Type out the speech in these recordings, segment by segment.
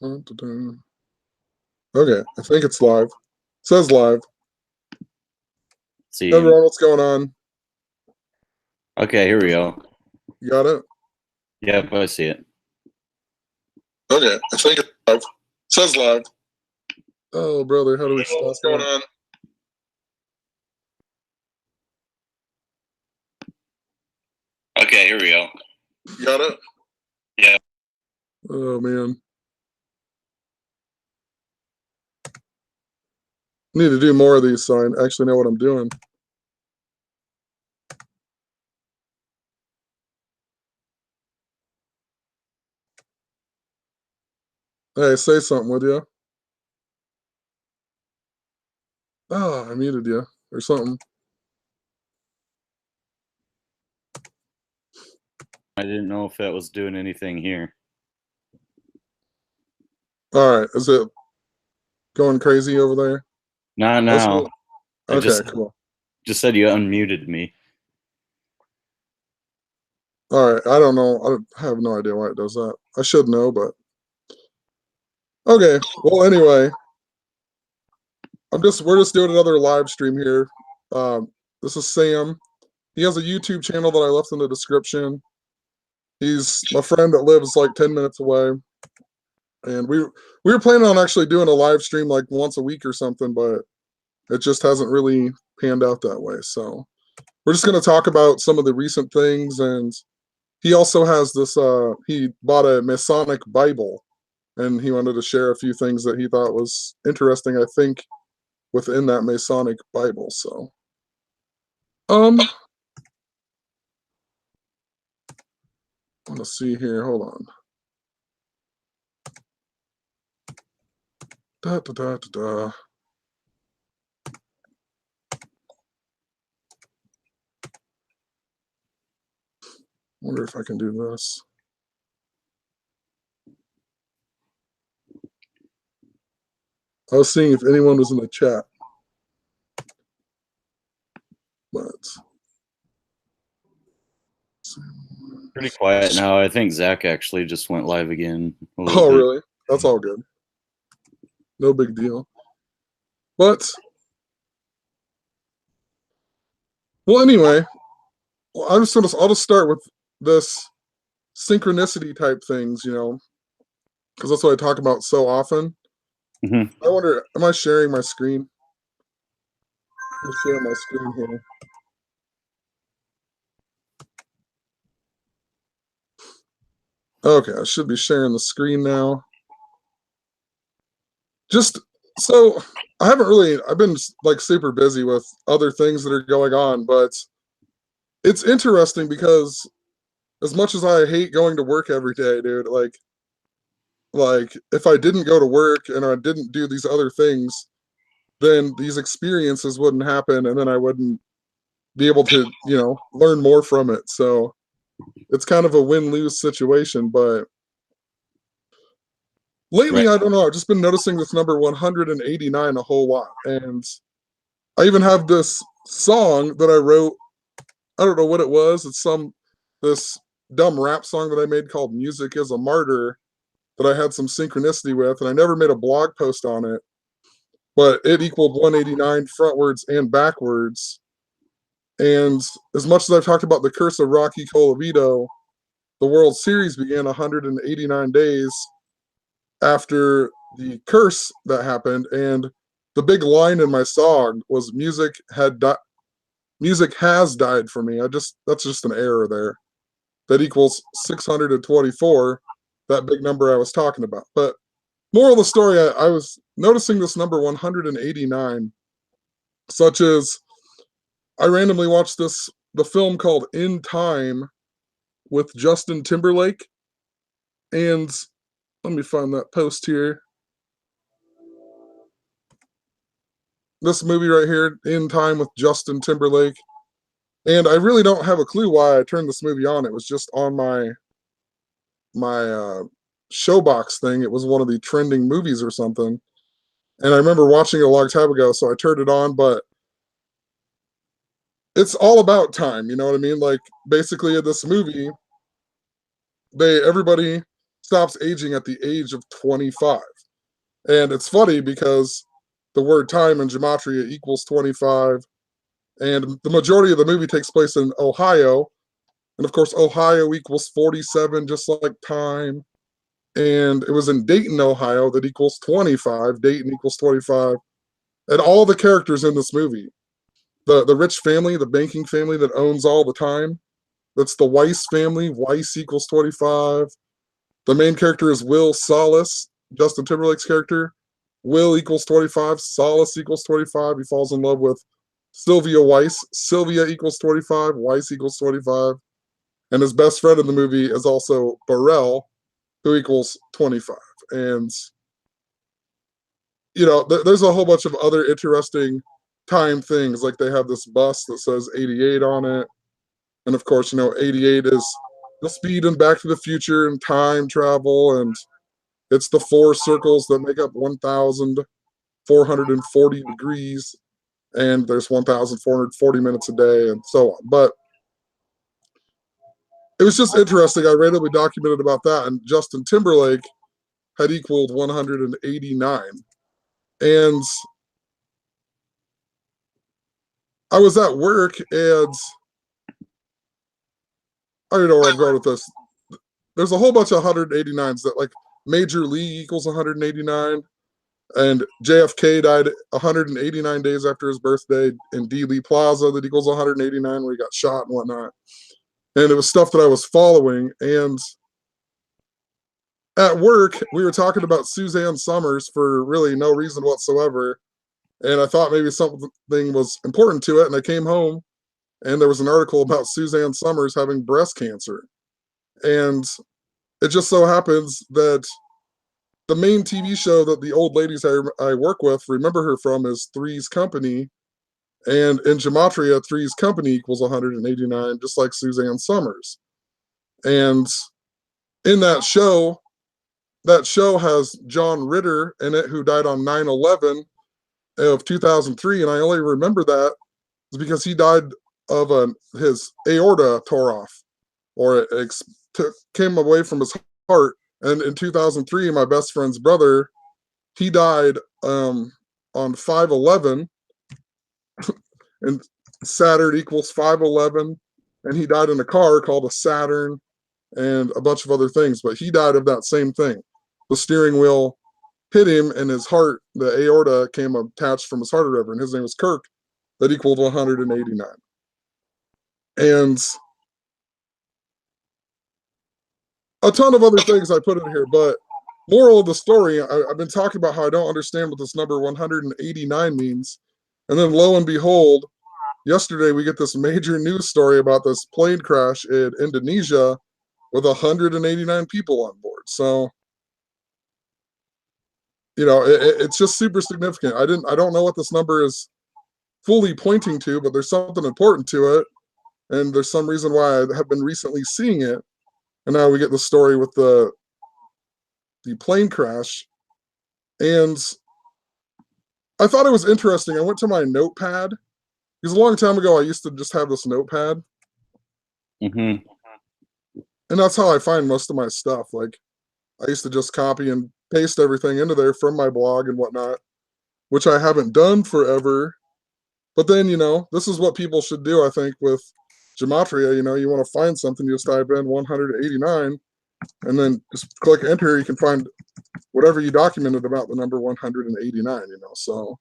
Okay, I think it's live. It says live. See, Hey, everyone, what's going on? Okay, here we go. You got it? Yep, I see it. Okay, I think it's live. It says live. Oh, brother, how do we stop? What's going on? Okay, here we go. You got it? Yeah. Oh, man. Need to do more of these so I actually know what I'm doing. Hey, say something, would you? Oh, I muted you or something. I didn't know if that was doing anything here. All right, is it going crazy over there? Not now. Okay, cool. Just said you unmuted me. All right, I don't know. I have no idea why it does that. I should know, but okay. Well, anyway, we're just doing another live stream here. This is Sam. He has a YouTube channel that I left in the description. He's my friend that lives like 10 minutes away, and we were planning on actually doing a live stream like once a week or something, but it just hasn't really panned out that way. So we're just going to talk about some of the recent things, and he also has this. He bought a Masonic Bible, and he wanted to share a few things that he thought was interesting. I think within that Masonic Bible. So, I want to see here. Hold on. Da da da da da. Wonder if I can do this. I was seeing if anyone was in the chat, but Pretty quiet now. I think Zach actually just went live again. Oh, really? That's all good. No big deal. But well, anyway, I'll just start with this synchronicity type things, because that's what I talk about so often. Mm-hmm. I wonder, am I sharing my screen? Let me share my screen here. Okay, I should be sharing the screen now. Just so I've been like super busy with other things that are going on, but it's interesting because as much as I hate going to work every day, dude, like if I didn't go to work and I didn't do these other things, then these experiences wouldn't happen, and then I wouldn't be able to, learn more from it. So it's kind of a win-lose situation. But lately, I don't know. I've just been noticing this number 189 a whole lot, and I even have this song that I wrote. I don't know what it was. It's this dumb rap song that I made called "Music Is a Martyr" that I had some synchronicity with, and I never made a blog post on it, but it equaled 189 frontwards and backwards. And as much as I've talked about the curse of Rocky Colavito, the World Series began 189 days after the curse that happened, and the big line in my song was music has died for me. That's just an error there. That equals 624, that big number I was talking about. But moral of the story, I was noticing this number 189, such as I randomly watched the film called In Time with Justin Timberlake, and let me find that post here. This movie right here, In Time with Justin Timberlake. And I really don't have a clue why I turned this movie on. It was just on my Showbox thing. It was one of the trending movies or something. And I remember watching it a long time ago, so I turned it on, but it's all about time, you know what I mean? Like basically in this movie, everybody stops aging at the age of 25. And it's funny because the word time in Gematria equals 25. And the majority of the movie takes place in Ohio. And of course, Ohio equals 47, just like time. And it was in Dayton, Ohio, that equals 25. Dayton equals 25. And all the characters in this movie, the rich family, the banking family that owns all the time, that's the Weiss family. Weiss equals 25. The main character is Will Solace, Justin Timberlake's character. Will equals 25. Solace equals 25. He falls in love with Sylvia Weiss. Sylvia equals 25. Weiss equals 25. And his best friend in the movie is also Burrell, who equals 25. And, you know, there's a whole bunch of other interesting time things. Like they have this bus that says 88 on it. And of course, you know, 88 is the speed in Back to the Future and time travel. And it's the 4 circles that make up 1,440 degrees. And there's 1,440 minutes a day and so on. But it was just interesting. I randomly documented about that. And Justin Timberlake had equaled 189. And I was at work, and I don't know where I'm going with this. There's a whole bunch of 189s that, like, Major League equals 189, and JFK died 189 days after his birthday in Dealey Plaza that equals 189, where he got shot and whatnot. And it was stuff that I was following. And at work, we were talking about Suzanne Summers for really no reason whatsoever. And I thought maybe something was important to it. And I came home, and there was an article about Suzanne Summers having breast cancer. And it just so happens that the main TV show that the old ladies I work with remember her from is Three's Company. And in Gematria, Three's Company equals 189, just like Suzanne Summers. And in that show has John Ritter in it, who died on 9/11 of 2003. And I only remember that because he died of his aorta tore off, or it came away from his heart. And in 2003, my best friend's brother, he died on 5/11, and Saturn equals 5/11, and he died in a car called a Saturn and a bunch of other things. But he died of that same thing. The steering wheel hit him, and his heart, the aorta, came attached from his heart or whatever, and his name was Kirk. That equaled 189. And a ton of other things I put in here, but moral of the story, I've been talking about how I don't understand what this number 189 means. And then lo and behold, yesterday we get this major news story about this plane crash in Indonesia with 189 people on board. So, you know, it's just super significant. I don't know what this number is fully pointing to, but there's something important to it. And there's some reason why I have been recently seeing it. And now we get the story with the plane crash. And I thought it was interesting. I went to my notepad, because a long time ago I used to just have this notepad. Mm-hmm. And that's how I find most of my stuff. Like, I used to just copy and paste everything into there from my blog and whatnot, which I haven't done forever. But then, you know, this is what people should do, I think, with Gematria. You know, you want to find something, you just type in 189, and then just click enter. You can find whatever you documented about the number 189, you know. So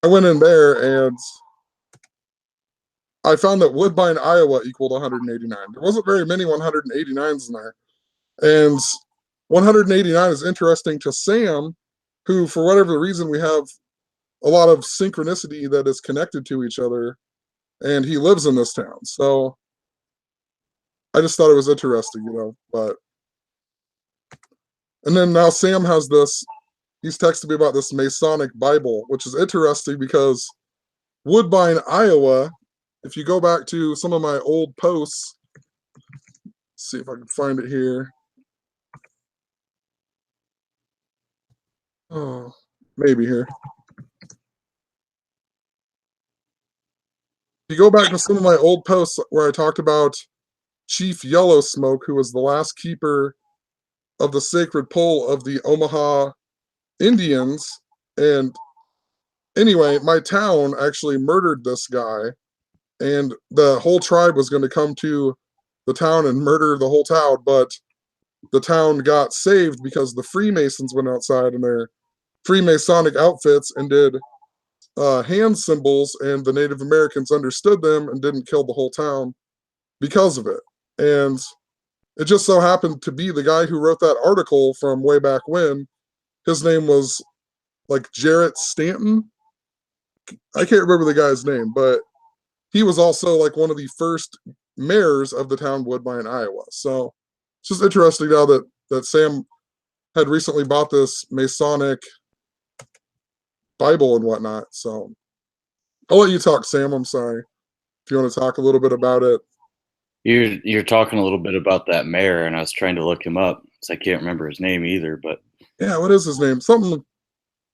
I went in there, and I found that Woodbine, Iowa equaled 189. There wasn't very many 189s in there. And 189 is interesting to Sam, who, for whatever reason, we have a lot of synchronicity that is connected to each other, and he lives in this town. So I just thought it was interesting, you know. But and then now Sam has this, he's texted me about this Masonic Bible, which is interesting because Woodbine, Iowa, if you go back to some of my old posts, see if I can find it here. Oh, maybe here. If you go back to some of my old posts where I talked about Chief Yellow Smoke, who was the last keeper of the sacred pole of the Omaha Indians. And anyway, my town actually murdered this guy, and the whole tribe was going to come to the town and murder the whole town, but the town got saved because the Freemasons went outside in their Freemasonic outfits and did hand symbols, and the Native Americans understood them and didn't kill the whole town because of it. And it just so happened to be the guy who wrote that article from way back when. His name was like Jarrett Stanton. I can't remember the guy's name, but he was also like one of the first mayors of the town Woodbine, Iowa. So it's just interesting now that Sam had recently bought this Masonic Bible and whatnot. So I'll let you talk, Sam. I'm sorry. If you want to talk a little bit about it. You're talking a little bit about that mayor, and I was trying to look him up because I can't remember his name either. But Yeah, what is his name? Something.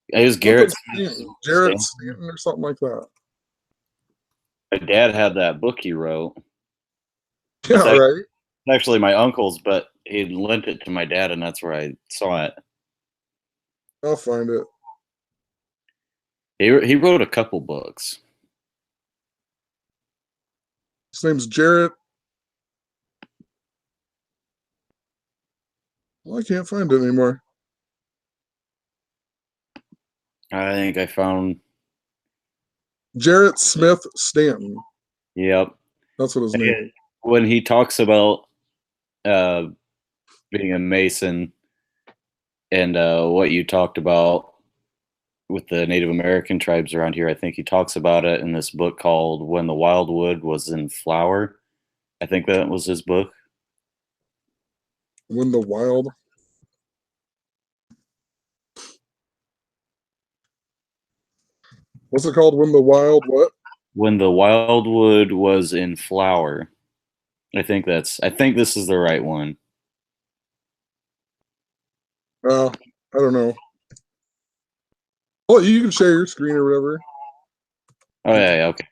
it was Garrett Stanton. Jarrett Stanton or something like that. My dad had that book he wrote. Yeah, right. Actually my uncle's, but he lent it to my dad, and that's where I saw it. I'll find it. He wrote a couple books. His name's Jarrett. Well, I can't find it anymore. I think I found Jarrett Smith Stanton. Yep. That's what his name is. When he talks about being a Mason and what you talked about with the Native American tribes around here, I think he talks about it in this book called When the Wildwood Was in Flower. I think that was his book. When the Wild. What's it called? When the Wild what? When the Wildwood Was in Flower. I think this is the right one. I don't know. Well, you can share your screen or whatever. Oh yeah, okay.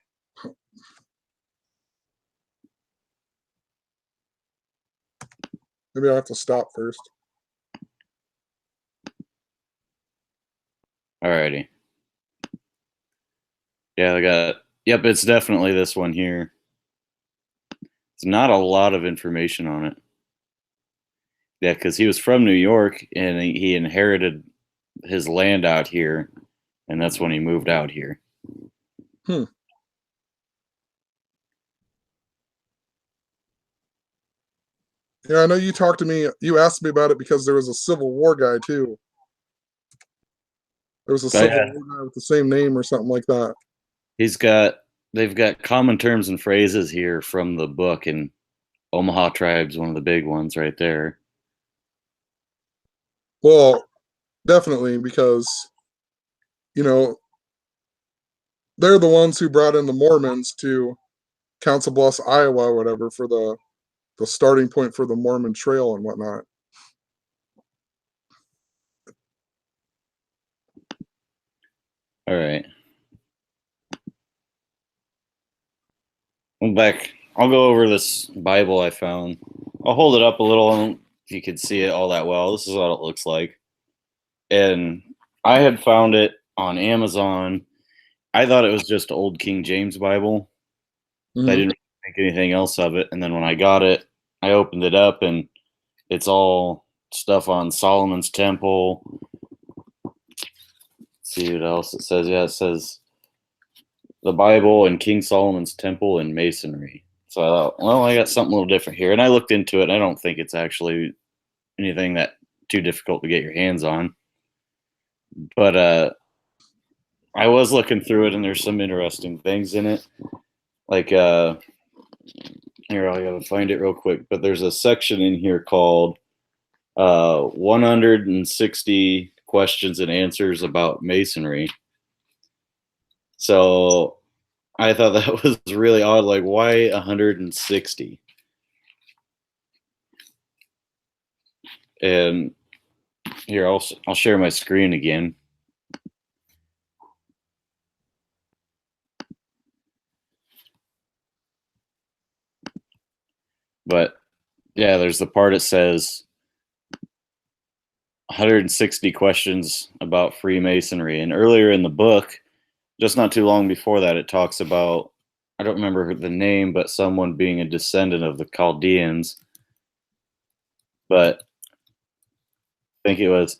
Maybe I have to stop first. Alrighty. Yeah, I got. Yep, it's definitely this one here. It's not a lot of information on it. Yeah, because he was from New York and he inherited his land out here, and that's when he moved out here. Yeah, I know you talked to me. You asked me about it because there was a Civil War guy too. There was a Civil War guy with the same name or something like that. They've got common terms and phrases here from the book, and Omaha tribe's one of the big ones right there. Well, definitely, because they're the ones who brought in the Mormons to Council Bluffs, Iowa, or whatever, for the starting point for the Mormon Trail and whatnot. All right. I'll go over this Bible I found. I'll hold it up a little. I don't know if you could see it all that well. This is what it looks like. And I had found it on Amazon. I thought it was just Old King James Bible. Mm-hmm. I didn't think anything else of it. And then when I got it, I opened it up, and it's all stuff on Solomon's Temple. Let's see what else it says. Yeah, it says the Bible and King Solomon's Temple and Masonry. So I thought, well, I got something a little different here. And I looked into it, and I don't think it's actually anything that too difficult to get your hands on. But I was looking through it, and there's some interesting things in it. Like, here, I gotta find it real quick. But there's a section in here called 160 questions and answers about Masonry. So I thought that was really odd. Like, why 160? And here, I'll share my screen again. But yeah, there's the part it says 160 questions about Freemasonry. And earlier in the book, just not too long before that, it talks about, I don't remember the name, but someone being a descendant of the Chaldeans. But I think it was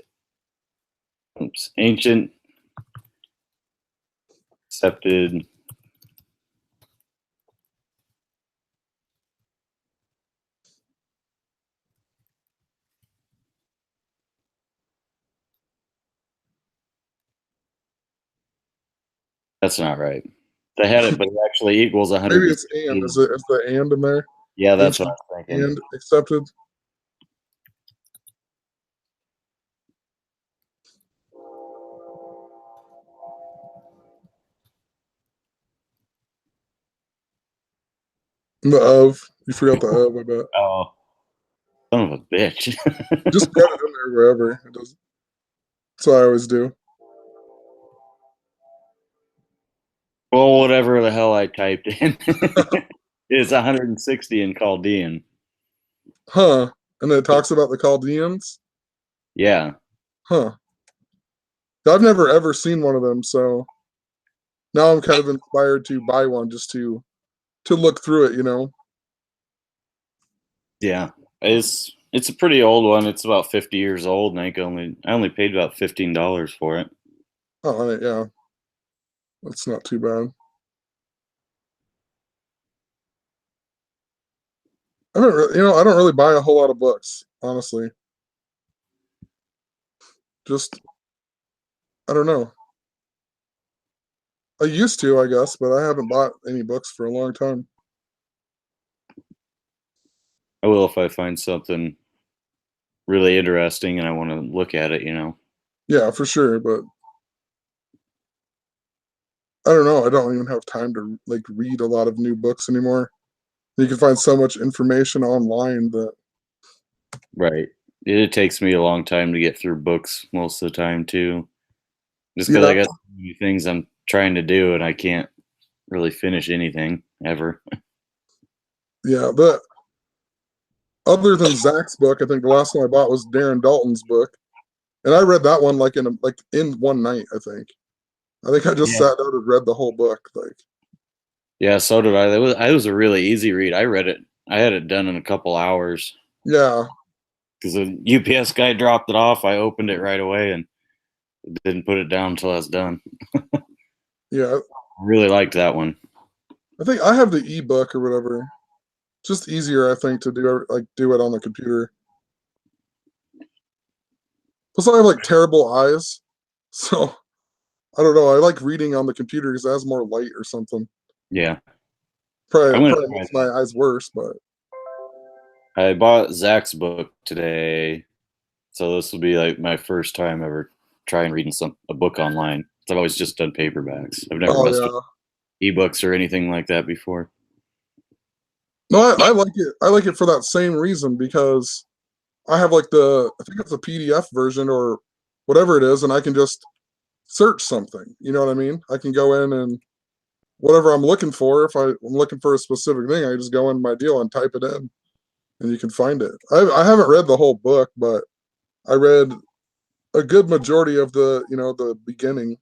ancient, accepted. That's not right. They had it, but it actually equals 100. Maybe it's and. Is the and in there? Yeah, that's Ancient what I'm thinking. and accepted. The of. You forgot the of, I bet. Oh, son of a bitch. Just get it in there wherever. It does. That's what I always do. Well, whatever the hell I typed in. It's 160 in Chaldean. Huh. And then it talks about the Chaldeans? Yeah. Huh. I've never ever seen one of them, so now I'm kind of inspired to buy one just to look through it, you know. Yeah. It's a pretty old one. It's about 50 years old, and I only paid about $15 for it. Oh, yeah. That's not too bad. I don't really buy a whole lot of books, honestly. Just, I don't know. I used to, I guess, but I haven't bought any books for a long time. I will if I find something really interesting and I want to look at it, you know. Yeah, for sure, but I don't know. I don't even have time to like read a lot of new books anymore. You can find so much information online that Right. It takes me a long time to get through books most of the time too. Just because yeah, I got so many things I'm trying to do and I can't really finish anything ever. yeah. But other than Zach's book, I think the last one I bought was Darren Dalton's book, and I read that one like in one night. I think I just Yeah. sat down and read the whole book. Like, Yeah, so did I. It was a really easy read. I read it. I had it done in a couple hours yeah, because the UPS guy dropped it off. I opened it right away and didn't put it down until I was done. yeah. I really liked that one. I think I have the ebook or whatever. Just easier, I think, to do it on the computer. Plus, I have like terrible eyes, so I don't know. I like reading on the computer because it has more light or something. Yeah, I'm gonna Probably try makes my eyes worse, but that. I bought Zach's book today, so this will be like my first time ever trying reading a book online. I've always just done paperbacks. I've never oh messed with yeah. ebooks or anything like that before. No, I like it. I like it for that same reason because I have like I think it's a PDF version or whatever it is, and I can just search something. You know what I mean? I can go in and whatever I'm looking for. If I'm looking for a specific thing, I just go in my deal and type it in, and you can find it. I haven't read the whole book, but I read a good majority of the beginning.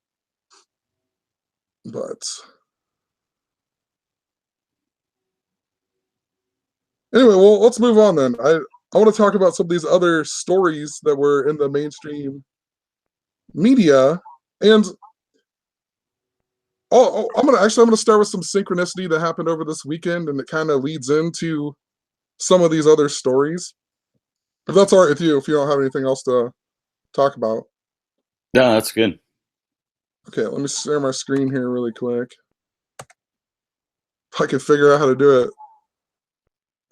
But anyway, well, let's move on then. I want to talk about some of these other stories that were in the mainstream media, and I'm gonna start with some synchronicity that happened over this weekend, and it kind of leads into some of these other stories. If that's all right with you, if you don't have anything else to talk about. No, that's good. Okay, let me share my screen here really quick. If I can figure out how to do it.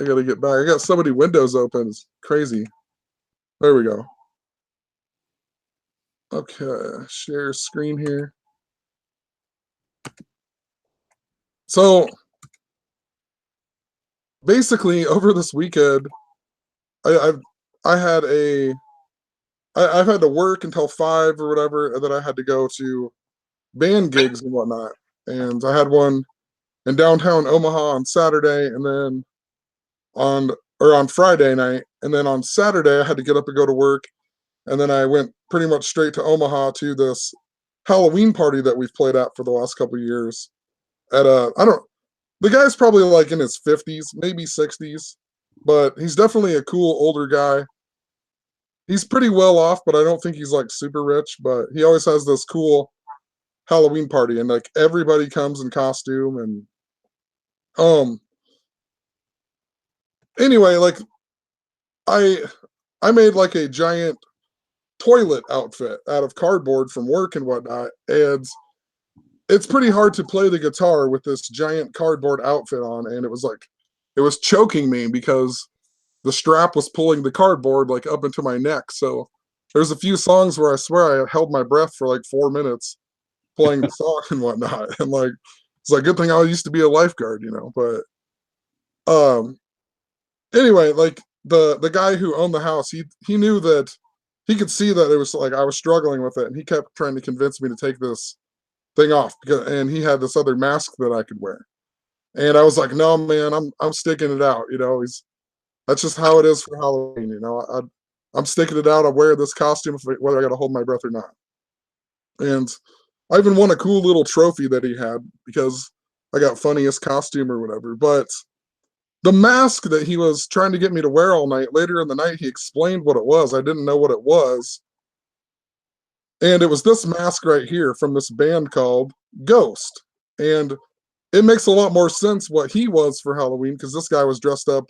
I gotta get back. I got so many windows open. It's crazy. There we go. Okay, share screen here. So basically, over this weekend, I, I've I had I've had to work until 5 or whatever, and then I had to go to band gigs and whatnot. And I had one in downtown Omaha on Saturday, and then on Friday night, and then on Saturday I had to get up and go to work And then I went pretty much straight to Omaha to this Halloween party that we've played at for the last couple of years. The guy's probably like in his 50s, maybe 60s, but he's definitely a cool older guy. He's pretty well off, but I don't think he's like super rich, but he always has this cool Halloween party and like everybody comes in costume and anyway, like I made like a giant toilet outfit out of cardboard from work and whatnot, and it's pretty hard to play the guitar with this giant cardboard outfit on, and it was choking me because the strap was pulling the cardboard like up into my neck. So there's a few songs where I swear I held my breath for like 4 minutes playing the song and whatnot. And like it's like good thing I used to be a lifeguard, you know. But anyway, like the guy who owned the house, he knew that he could see that it was like I was struggling with it, and he kept trying to convince me to take this thing off and he had this other mask that I could wear. And I was like, no, man, I'm sticking it out. You know, that's just how it is for Halloween. You know, I'm sticking it out. I wear this costume whether I got to hold my breath or not. And I even won a cool little trophy that he had because I got funniest costume or whatever. But the mask that he was trying to get me to wear all night, later in the night, he explained what it was. I didn't know what it was. And it was this mask right here from this band called Ghost. And it makes a lot more sense what he was for Halloween because this guy was dressed up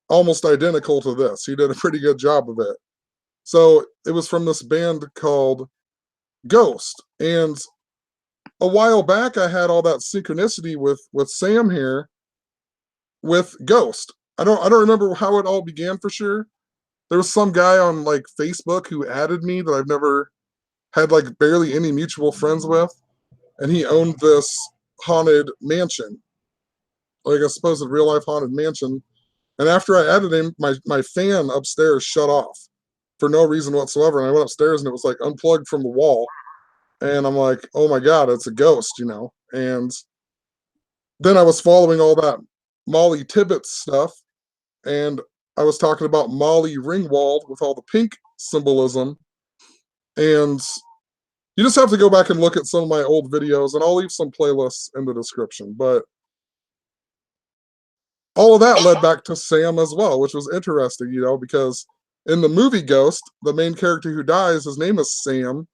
almost identical to this. He did a pretty good job of it. So it was from this band called Ghost. And a while back, I had all that synchronicity with Sam here with Ghost. I don't remember how it all began for sure. There was some guy on like Facebook who added me that I've never had like barely any mutual friends with, and he owned this haunted mansion, like a supposed real life haunted mansion. And after I added him, my fan upstairs shut off for no reason whatsoever. And I went upstairs and it was like unplugged from the wall. And I'm like, oh my God, it's a ghost, you know? And then I was following all that Molly Tibbetts stuff. And I was talking about Molly Ringwald with all the pink symbolism. And you just have to go back and look at some of my old videos, and I'll leave some playlists in the description. But all of that led back to Sam as well, which was interesting, you know, because in the movie Ghost, the main character who dies, his name is Sam,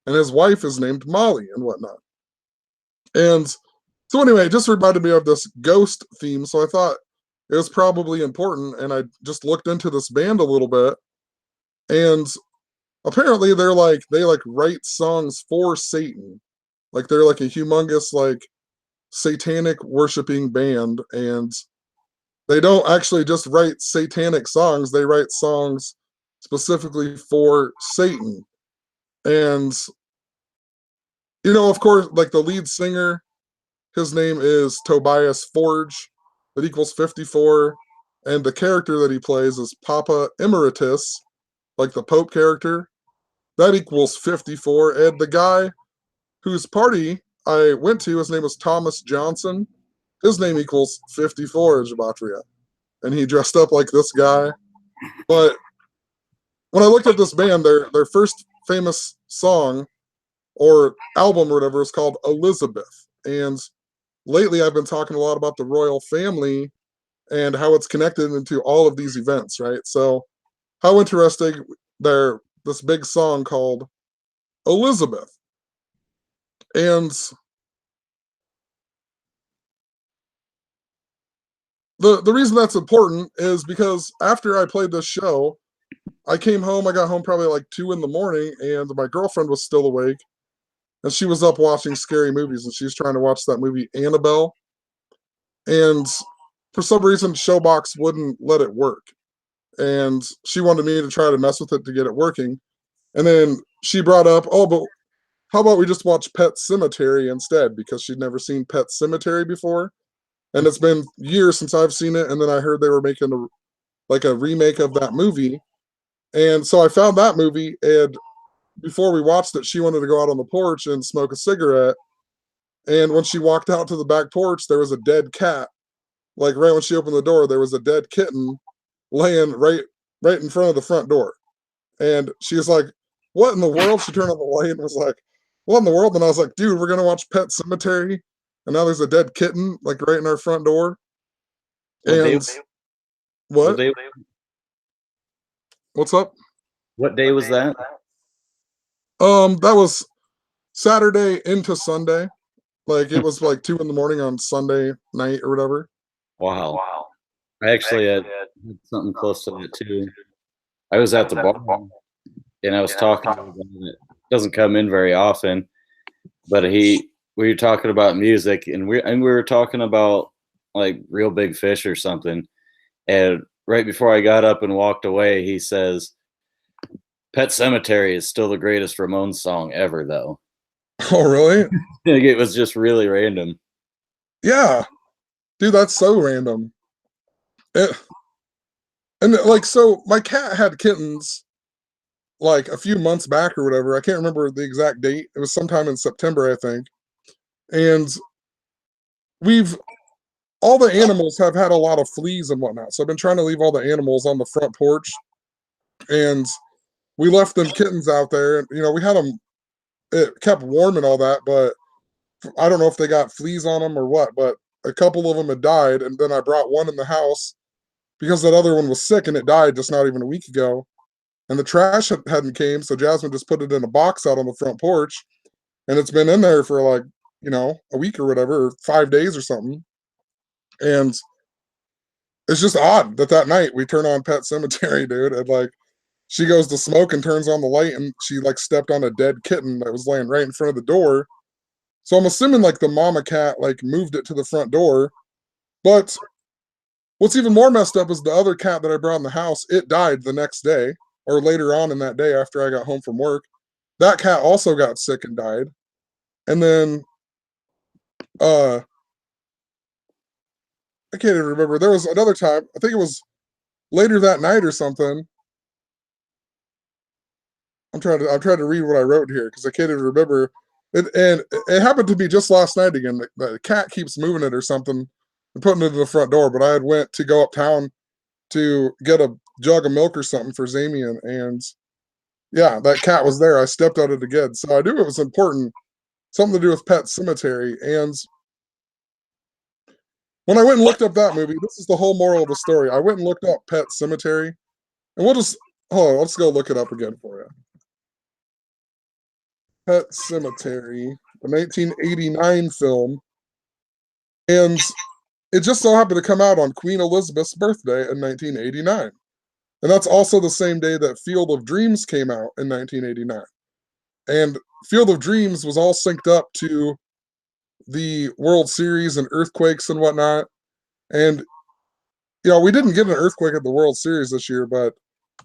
and his wife is named Molly and whatnot. And so anyway, it just reminded me of this ghost theme, so I thought it was probably important, and I just looked into this band a little bit, and apparently they write songs for Satan. Like they're like a humongous like satanic worshiping band, and they don't actually just write satanic songs, they write songs specifically for Satan. And you know, of course, like the lead singer, his name is Tobias Forge, that equals 54, and the character that he plays is Papa Emeritus, like the Pope character. That equals 54. And the guy whose party I went to, his name was Thomas Johnson. His name equals 54 in Gematria. And he dressed up like this guy. But when I looked at this band, their first famous song or album or whatever is called Elizabeth. And lately I've been talking a lot about the royal family and how it's connected into all of these events, right? So how interesting this big song called Elizabeth. And the reason that's important is because after I played this show, I came home, I got home probably like 2 in the morning, and my girlfriend was still awake, and she was up watching scary movies, and she was trying to watch that movie Annabelle. And for some reason, Showbox wouldn't let it work. And she wanted me to try to mess with it to get it working. And then she brought up, oh, but how about we just watch Pet Sematary instead? Because she'd never seen Pet Sematary before. And it's been years since I've seen it. And then I heard they were making a remake of that movie. And so I found that movie. And before we watched it, she wanted to go out on the porch and smoke a cigarette. And when she walked out to the back porch, there was a dead cat. Like right when she opened the door, there was a dead kitten laying right in front of the front door. And she was like, what in the world? She turned on the light and was like, what in the world? And I was like, dude, we're going to watch Pet Sematary. And now there's a dead kitten, like right in our front door. What day? And what? Day? What's up? What day was that? That was Saturday into Sunday. Like it was like 2 a.m. on Sunday night or whatever. Wow. I actually had something close to that too. I was at the bar and I was talking to him. It doesn't come in very often, but we were talking about music and we were talking about like Real Big Fish or something. And right before I got up and walked away, he says, "Pet Sematary is still the greatest Ramones song ever, though." Oh, really? Like, it was just really random. Yeah. Dude, that's so random. And like, so my cat had kittens like a few months back or whatever. I can't remember the exact date. It was sometime in September, I think. And all the animals have had a lot of fleas and whatnot. So I've been trying to leave all the animals on the front porch. And we left them kittens out there. And, we had them, it kept warm and all that. But I don't know if they got fleas on them or what. But a couple of them had died. And then I brought one in the house because that other one was sick and it died just not even a week ago. And the trash hadn't came. So Jasmine just put it in a box out on the front porch. And it's been in there for like, a week or whatever, or 5 days or something. And it's just odd that night we turn on Pet Sematary, dude, and like she goes to smoke and turns on the light and she like stepped on a dead kitten that was laying right in front of the door. So I'm assuming like the mama cat like moved it to the front door. But what's even more messed up is the other cat that I brought in the house, it died the next day or later on in that day after I got home from work. That cat also got sick and died. And then I can't even remember. There was another time, I think it was later that night or something. I'm trying to read what I wrote here because I can't even remember. And it happened to be just last night again. The cat keeps moving it or something and putting it to the front door. But I had went to go uptown to get a jug of milk or something for Zamian, and yeah, that cat was there. I stepped on it again, so I knew it was important, something to do with Pet Sematary. And when I went and looked up that movie, this is the whole moral of the story. I went and looked up Pet Sematary, and hold on, let's go look it up again for you. Pet Sematary, the 1989 film, and it just so happened to come out on Queen Elizabeth's birthday in 1989. And that's also the same day that Field of Dreams came out in 1989. And Field of Dreams was all synced up to the World Series and earthquakes and whatnot. And, we didn't get an earthquake at the World Series this year, but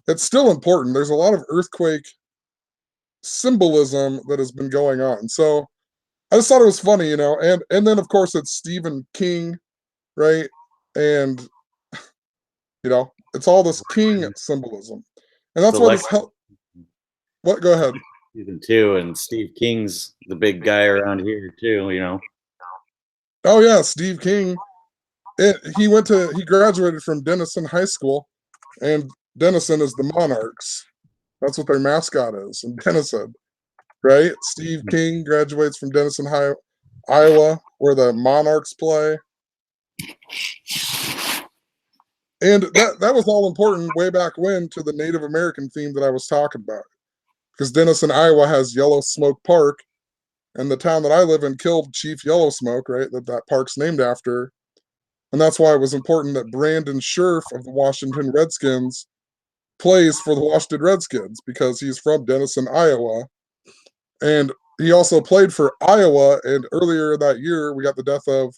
it's still important. There's a lot of earthquake symbolism that has been going on. So I just thought it was funny, and then of course it's Stephen King, right? And it's all this king symbolism. And that's what what? Go ahead. Season 2, and Steve King's the big guy around here too, Oh yeah, Steve King. He graduated from Denison High School, and Denison is the Monarchs. That's what their mascot is in Denison, right? Steve King graduates from Denison High, Iowa, where the Monarchs play. And that was all important way back when to the Native American theme that I was talking about. Because Denison, Iowa has Yellow Smoke Park, and the town that I live in killed Chief Yellow Smoke, right? That park's named after. And that's why it was important that Brandon Scherf of the Washington Redskins plays for the Washington Redskins because he's from Denison, Iowa. And he also played for Iowa. And earlier that year, we got the death of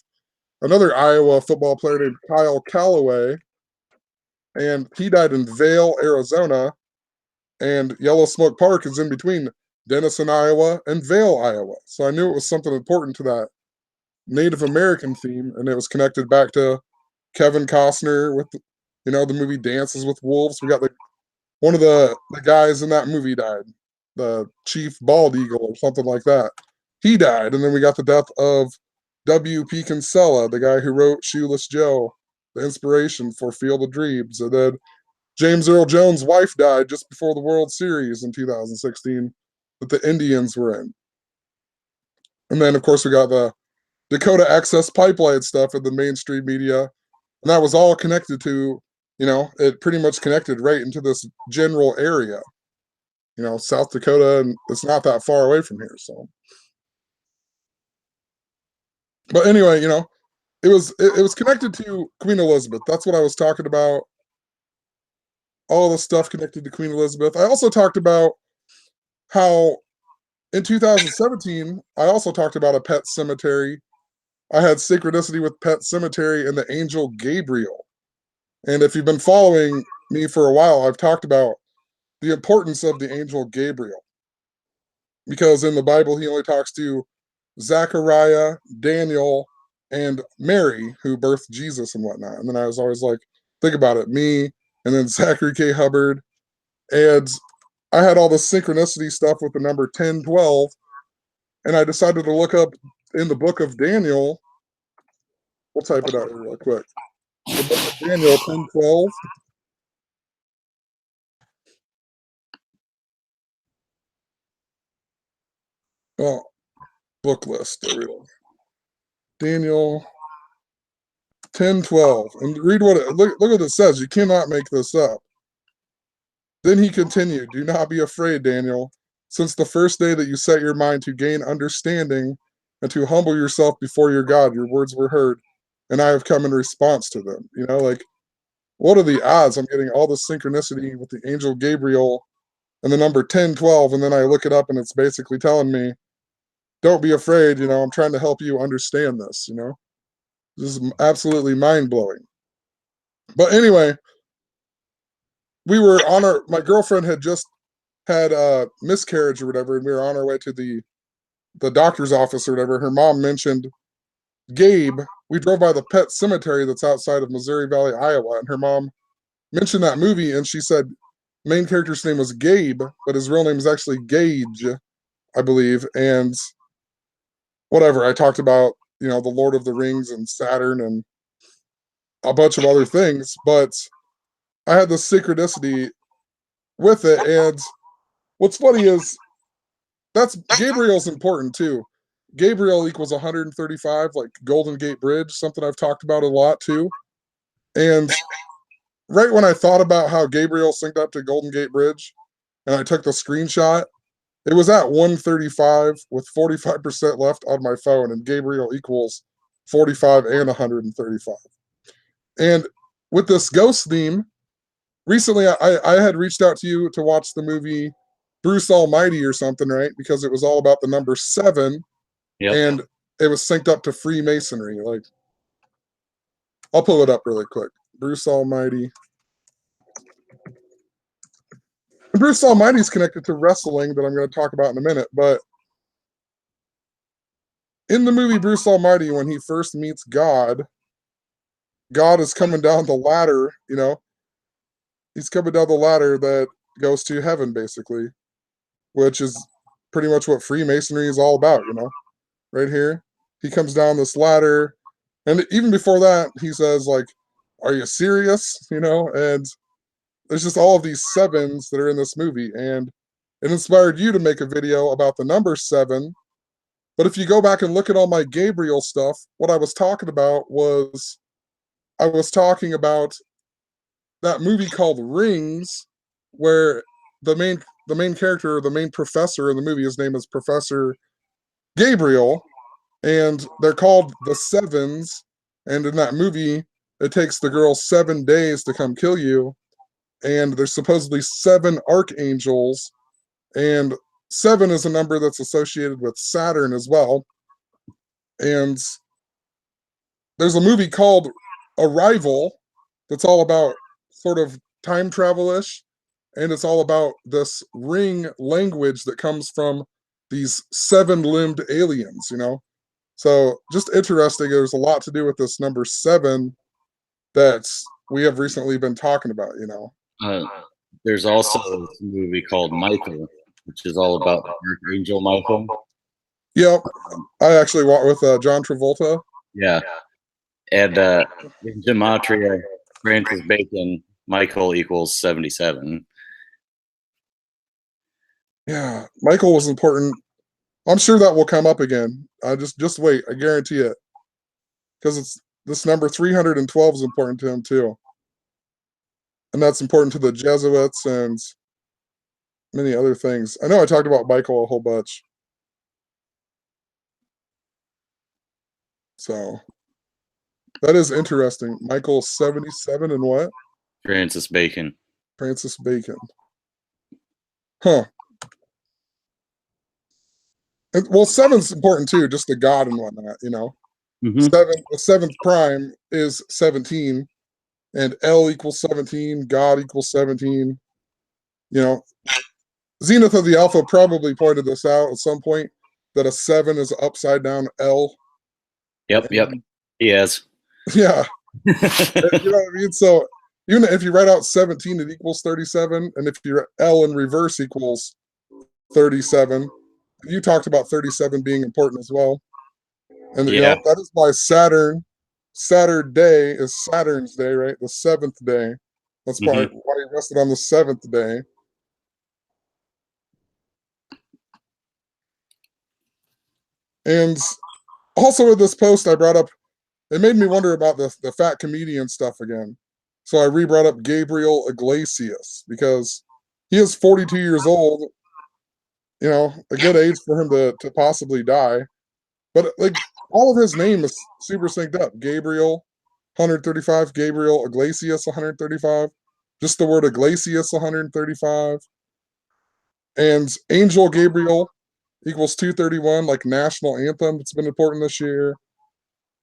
another Iowa football player named Kyle Calloway. And he died in Vail, Arizona. And Yellow Smoke Park is in between Denison, Iowa, and Vail, Iowa. So I knew it was something important to that Native American theme, and it was connected back to Kevin Costner with, the movie Dances with Wolves. We got one of the guys in that movie died, the Chief Bald Eagle or something like that. He died, and then we got the death of W.P. Kinsella, the guy who wrote Shoeless Joe, the inspiration for Field of Dreams. And then James Earl Jones' wife died just before the World Series in 2016 that the Indians were in. And then, of course, we got the Dakota Access Pipeline stuff in the mainstream media. And that was all connected to, it pretty much connected right into this general area. South Dakota, and it's not that far away from here. So, but anyway, it was connected to Queen Elizabeth. That's what I was talking about. All the stuff connected to Queen Elizabeth. I also talked about how in 2017, I also talked about a pet cemetery. I had synchronicity with pet cemetery and the angel Gabriel. And if you've been following me for a while, I've talked about the importance of the angel Gabriel. Because in the Bible, he only talks to Zechariah, Daniel, and Mary, who birthed Jesus and whatnot. And then I was always like, think about it, me, and then Zachary K. Hubbard. And I had all this synchronicity stuff with the number 1012. And I decided to look up in the book of Daniel. We'll type it out here real quick. The book of Daniel 10:12. Oh, book list. There we go. Daniel 10:12. And read what it look what it says. You cannot make this up. Then he continued, "Do not be afraid, Daniel, since the first day that you set your mind to gain understanding and to humble yourself before your God, your words were heard, and I have come in response to them." What are the odds I'm getting all this synchronicity with the angel Gabriel and the number 1012, and then I look it up and it's basically telling me, don't be afraid, I'm trying to help you understand this, This is absolutely mind-blowing. But anyway, my girlfriend had just had a miscarriage or whatever, and we were on our way to the doctor's office or whatever. Her mom mentioned Gabe. We drove by the pet cemetery that's outside of Missouri Valley, Iowa, and her mom mentioned that movie, and she said main character's name was Gabe, but his real name is actually Gage, I believe. And whatever, I talked about, the Lord of the Rings and Saturn and a bunch of other things, but I had this synchronicity with it. And what's funny is that's Gabriel's important too. Gabriel equals 135, like Golden Gate Bridge, something I've talked about a lot too. And right when I thought about how Gabriel synced up to Golden Gate Bridge, and I took the screenshot, it was at 135 with 45% left on my phone, and Gabriel equals 45 and 135. And with this ghost theme, recently I had reached out to you to watch the movie Bruce Almighty or something, right? Because it was all about the number 7, Yep. and it was synced up to Freemasonry. Like, I'll pull it up really quick. Bruce Almighty. And Bruce Almighty is connected to wrestling that I'm going to talk about in a minute, but in the movie Bruce Almighty, when he first meets God, God is coming down the ladder, he's coming down the ladder that goes to heaven, basically, which is pretty much what Freemasonry is all about, right here. He comes down this ladder, and even before that, he says, like, are you serious? And there's just all of these 7s that are in this movie, and it inspired you to make a video about the number 7. But if you go back and look at all my Gabriel stuff, what I was talking about was I was talking about that movie called Rings, where the main character, the main professor in the movie, his name is Professor Gabriel, and they're called the Sevens. And in that movie, it takes the girl 7 days to come kill you, and there's supposedly 7 archangels, and 7 is a number that's associated with Saturn as well. And there's a movie called Arrival that's all about sort of time travel-ish, and it's all about this ring language that comes from these 7-limbed aliens, So just interesting. There's a lot to do with this number 7 that we have recently been talking about, There's also a movie called Michael, which is all about Archangel Michael. Yep. I actually walked with John Travolta. Yeah. And in Gematria, Francis Bacon Michael equals 77. Yeah, Michael was important. I'm sure that will come up again. Just wait. I guarantee it. Because it's this number 312 is important to him too. And that's important to the Jesuits and many other things. I know I talked about Michael a whole bunch. So that is interesting. Michael 77 and what? Francis Bacon. Francis Bacon. Huh. And, well, 7's important too, just the God and whatnot, you know. Mm-hmm. The seventh prime is 17, and L equals 17, God equals 17. You know, Zenith of the Alpha probably pointed this out at some point, that a 7 is upside down L. Yep. He has. Yeah. You know what I mean? So even if you write out 17, it equals 37. And if your L in reverse equals 37, you talked about 37 being important as well. And you know, that is why Saturn day is Saturn's day, right? The 7th day. That's probably why he rested on the 7th day. And also with this post, I brought up, it made me wonder about the fat comedian stuff again. So I re-brought up Gabriel Iglesias because he is 42 years old, you know, a good age for him to possibly die. But like all of his name is super synced up. Gabriel, 135. Gabriel Iglesias, 135. Just the word Iglesias, 135. And Angel Gabriel equals 231, like national anthem. It's been important this year.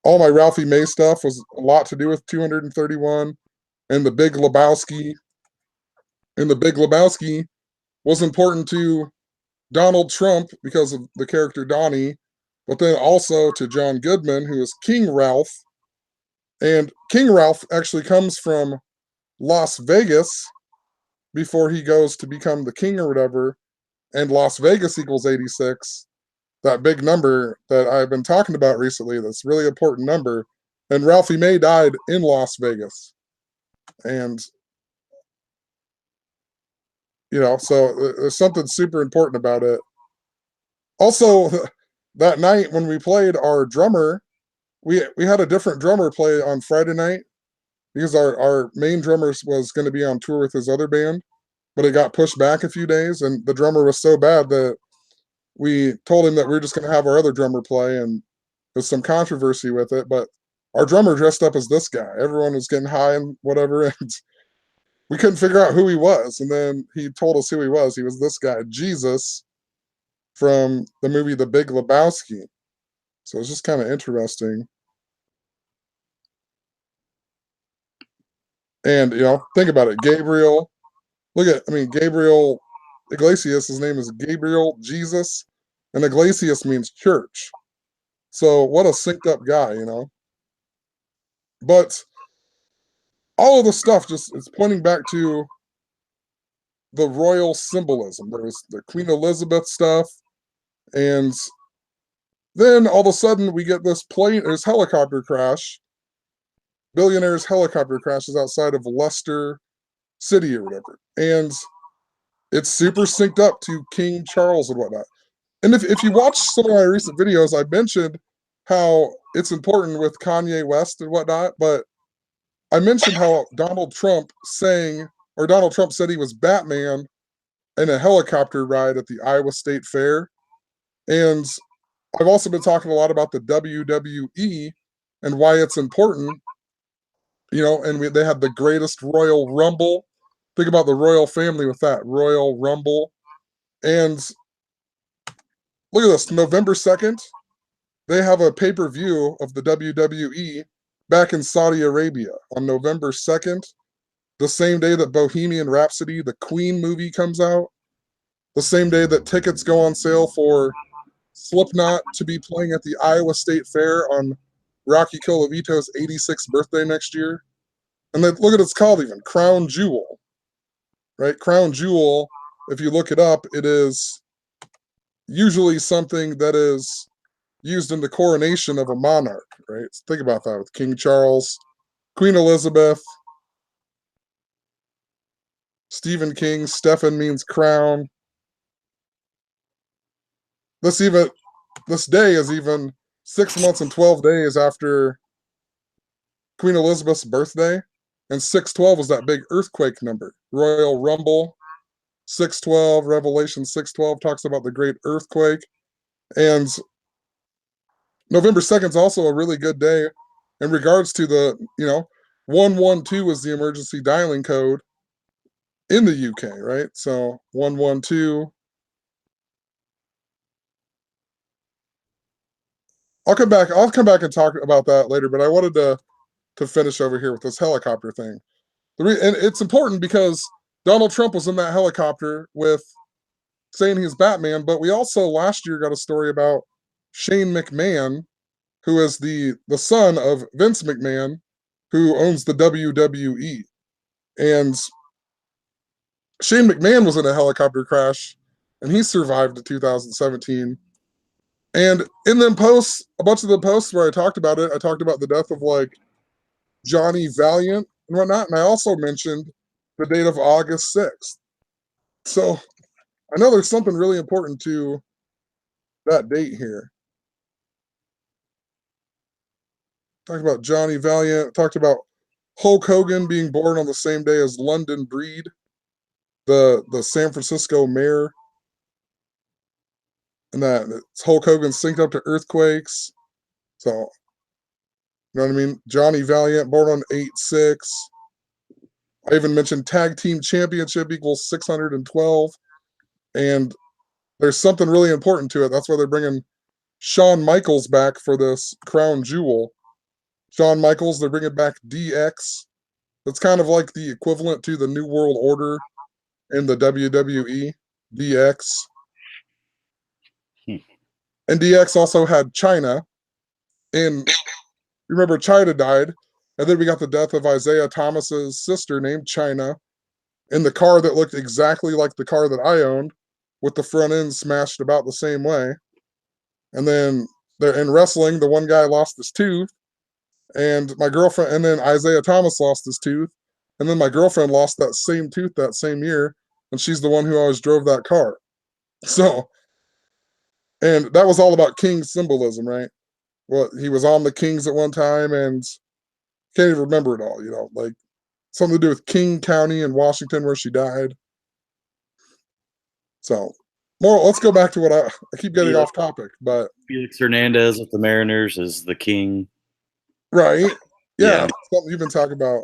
All my Ralphie May stuff was a lot to do with 231. And the Big Lebowski. And the Big Lebowski was important to Donald Trump because of the character Donnie, but then also to John Goodman, who is King Ralph. And King Ralph actually comes from Las Vegas before he goes to become the king or whatever. And Las Vegas equals 86, that big number that I've been talking about recently, that's really important number. And Ralphie May died in Las Vegas. And, you know, so there's something super important about it. Also, that night when we played, our drummer, we had a different drummer play on Friday night because our main drummer was going to be on tour with his other band, but it got pushed back a few days, and the drummer was so bad that we told him that we were just going to have our other drummer play, and there's some controversy with it, but our drummer dressed up as this guy. Everyone was getting high and whatever, and we couldn't figure out who he was, and then he told us who he was. He was this guy, Jesus, from the movie The Big Lebowski. So it's just kind of interesting. And, you know, think about it. Gabriel, Gabriel Iglesias, his name is Gabriel Jesus, and Iglesias means church. So what a synced up guy, you know. But all of the stuff just is pointing back to the royal symbolism. There's the Queen Elizabeth stuff, and then all of a sudden we get this helicopter crash. Billionaire's helicopter crashes outside of Leicester City or whatever. And it's super synced up to King Charles and whatnot. And if you watch some of my recent videos, I mentioned how it's important with Kanye West and whatnot, but I mentioned how Donald Trump said he was Batman in a helicopter ride at the Iowa State Fair. And I've also been talking a lot about the WWE and why it's important, you know, and they had the greatest Royal Rumble. Think about the royal family with that Royal Rumble. And look at this, November 2nd, they have a pay-per-view of the WWE back in Saudi Arabia on November 2nd, the same day that Bohemian Rhapsody, the Queen movie, comes out, the same day that tickets go on sale for Slipknot to be playing at the Iowa State Fair on Rocky Colavito's 86th birthday next year. And then look at it's called even, Crown Jewel, right? Crown Jewel, if you look it up, it is usually something that is used in the coronation of a monarch, right? So think about that with King Charles, Queen Elizabeth. Stephen King, Stephen means crown. This day is even 6 months and 12 days after Queen Elizabeth's birthday. And 612 was that big earthquake number. Royal Rumble, 612, Revelation 612 talks about the great earthquake. And November 2nd is also a really good day in regards to the, 112 is the emergency dialing code in the UK, right? So 112. I'll come back and talk about that later, but I wanted to finish over here with this helicopter thing. And it's important because Donald Trump was in that helicopter with saying he's Batman, but we also last year got a story about Shane McMahon, who is the son of Vince McMahon, who owns the WWE. And Shane McMahon was in a helicopter crash, and he survived in 2017. And in them posts, a bunch of the posts where I talked about it, I talked about the death of like Johnny Valiant and whatnot, and I also mentioned the date of August 6th. So I know there's something really important to that date here. Talked about Johnny Valiant, talked about Hulk Hogan being born on the same day as London Breed, the San Francisco mayor, and that Hulk Hogan synced up to earthquakes. So, you know what I mean? Johnny Valiant, born on 8/6. I even mentioned tag team championship equals 612. And there's something really important to it. That's why they're bringing Shawn Michaels back for this crown jewel. Shawn Michaels, they're bringing back DX. That's kind of like the equivalent to the New World Order in the WWE, DX. And DX also had China. And remember, China died. And then we got the death of Isaiah Thomas's sister named China in the car that looked exactly like the car that I owned, with the front end smashed about the same way. And then in wrestling, the one guy lost his tooth, and my girlfriend, and then Isaiah Thomas lost his tooth, and then my girlfriend lost that same tooth that same year, and she's the one who always drove that car. So, and that was all about King symbolism, right? Well, he was on the Kings at one time, and can't even remember it all, like something to do with King County in Washington where she died. So, let's go back to what I keep getting off topic, but Felix Hernandez with the Mariners is the king. Right. Yeah. Something you've been talking about.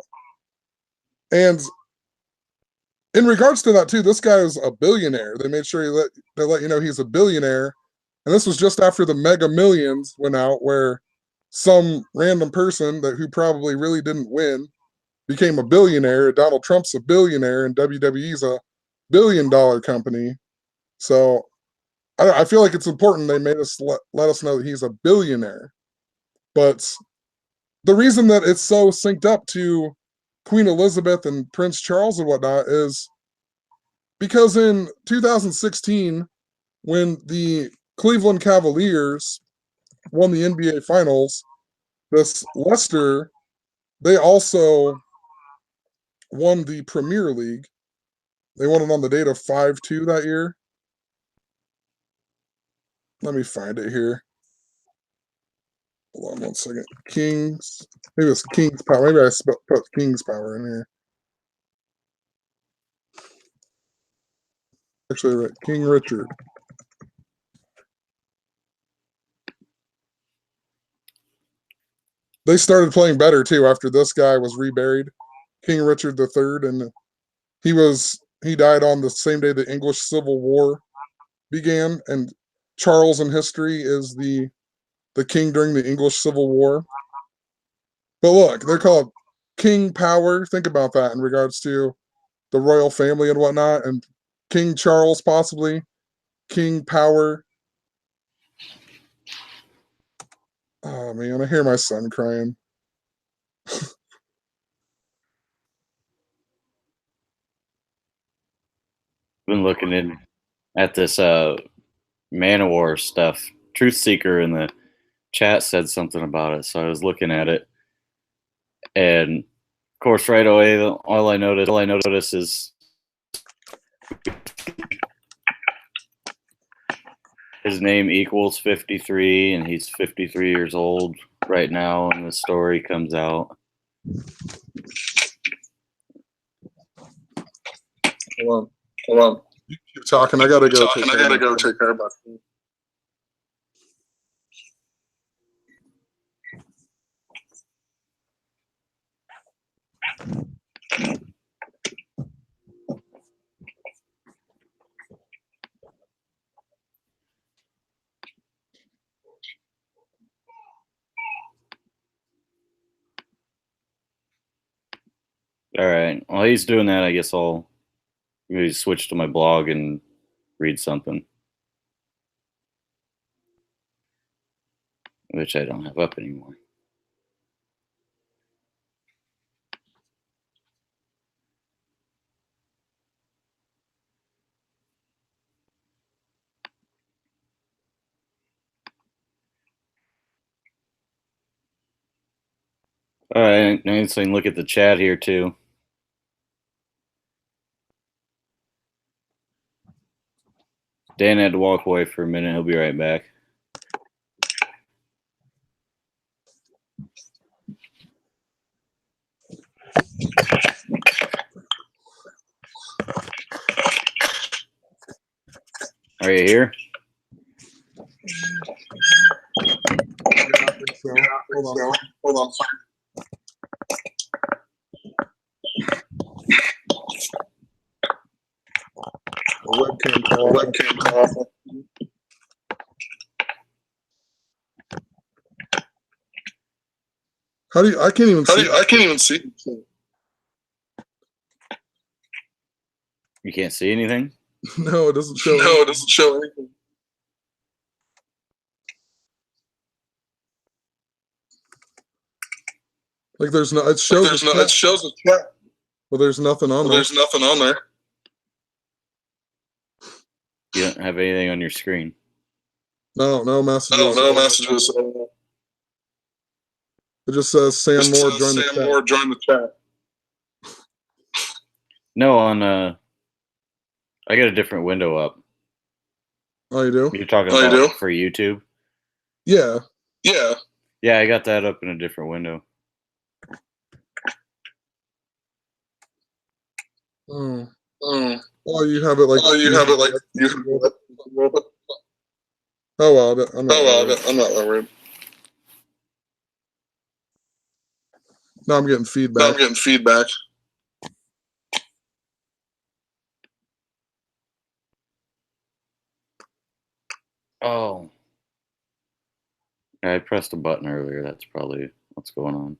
And in regards to that too, this guy is a billionaire. They made sure they let you know he's a billionaire. And this was just after the Mega Millions went out, where some random person who probably really didn't win became a billionaire. Donald Trump's a billionaire, and WWE's a $1 billion company. So I feel like it's important they made us let us know that he's a billionaire. But the reason that it's so synced up to Queen Elizabeth and Prince Charles and whatnot is because in 2016, when the Cleveland Cavaliers won the NBA Finals, this Leicester, they also won the Premier League. They won it on the date of 5-2 that year. Let me find it here. Hold on 1 second. Kings. Maybe it's King's Power. Maybe I put King's Power in here. Actually, right. King Richard. They started playing better too after this guy was reburied, King Richard III, and he died on the same day the English Civil War began. And Charles in history is the king during the English Civil War. But look, they're called King Power. Think about that in regards to the royal family and whatnot, and King Charles possibly King Power. Oh man, I hear my son crying. Been looking at this Manowar stuff. Truth Seeker in the chat said something about it, so I was looking at it, and of course, right away, all I noticed is His name equals 53, and he's 53 years old right now, and the story comes out. Hold on. You keep talking. I gotta go take care of my food. All right. While he's doing that, I guess I'll maybe switch to my blog and read something, which I don't have up anymore. All right. Nice. I can look at the chat here too. Dan had to walk away for a minute. He'll be right back. Are you here? Hold on. Webcam call. How do you? I can't even see. I can't even see. You can't see anything? No, it doesn't show. No, it doesn't show anything. Like there's no. It shows. It shows a chat. Well, there's nothing on there. There's nothing on there. You don't have anything on your screen. No messages. No messages. It just says Sam Moore join the chat. No, on I got a different window up. Oh, you do? You're talking about for YouTube? Yeah. Yeah, I got that up in a different window. Oh, you have it like. Oh, you have it like. Oh well, I'm not that worried. No, I'm getting feedback. Oh. I pressed a button earlier. That's probably what's going on.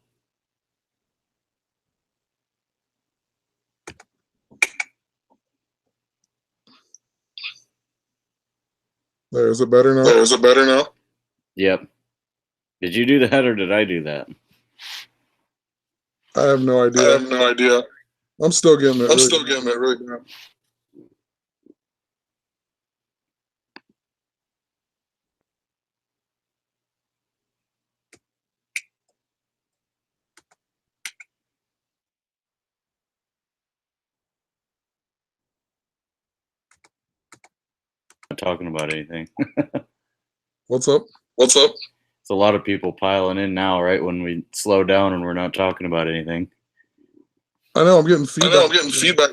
Is it better now? Yep. Did you do that or did I do that? I have no idea. I'm still getting it. Really bad. Not talking about anything. What's up? It's a lot of people piling in now, right? When we slow down and we're not talking about anything. I know. I'm getting feedback.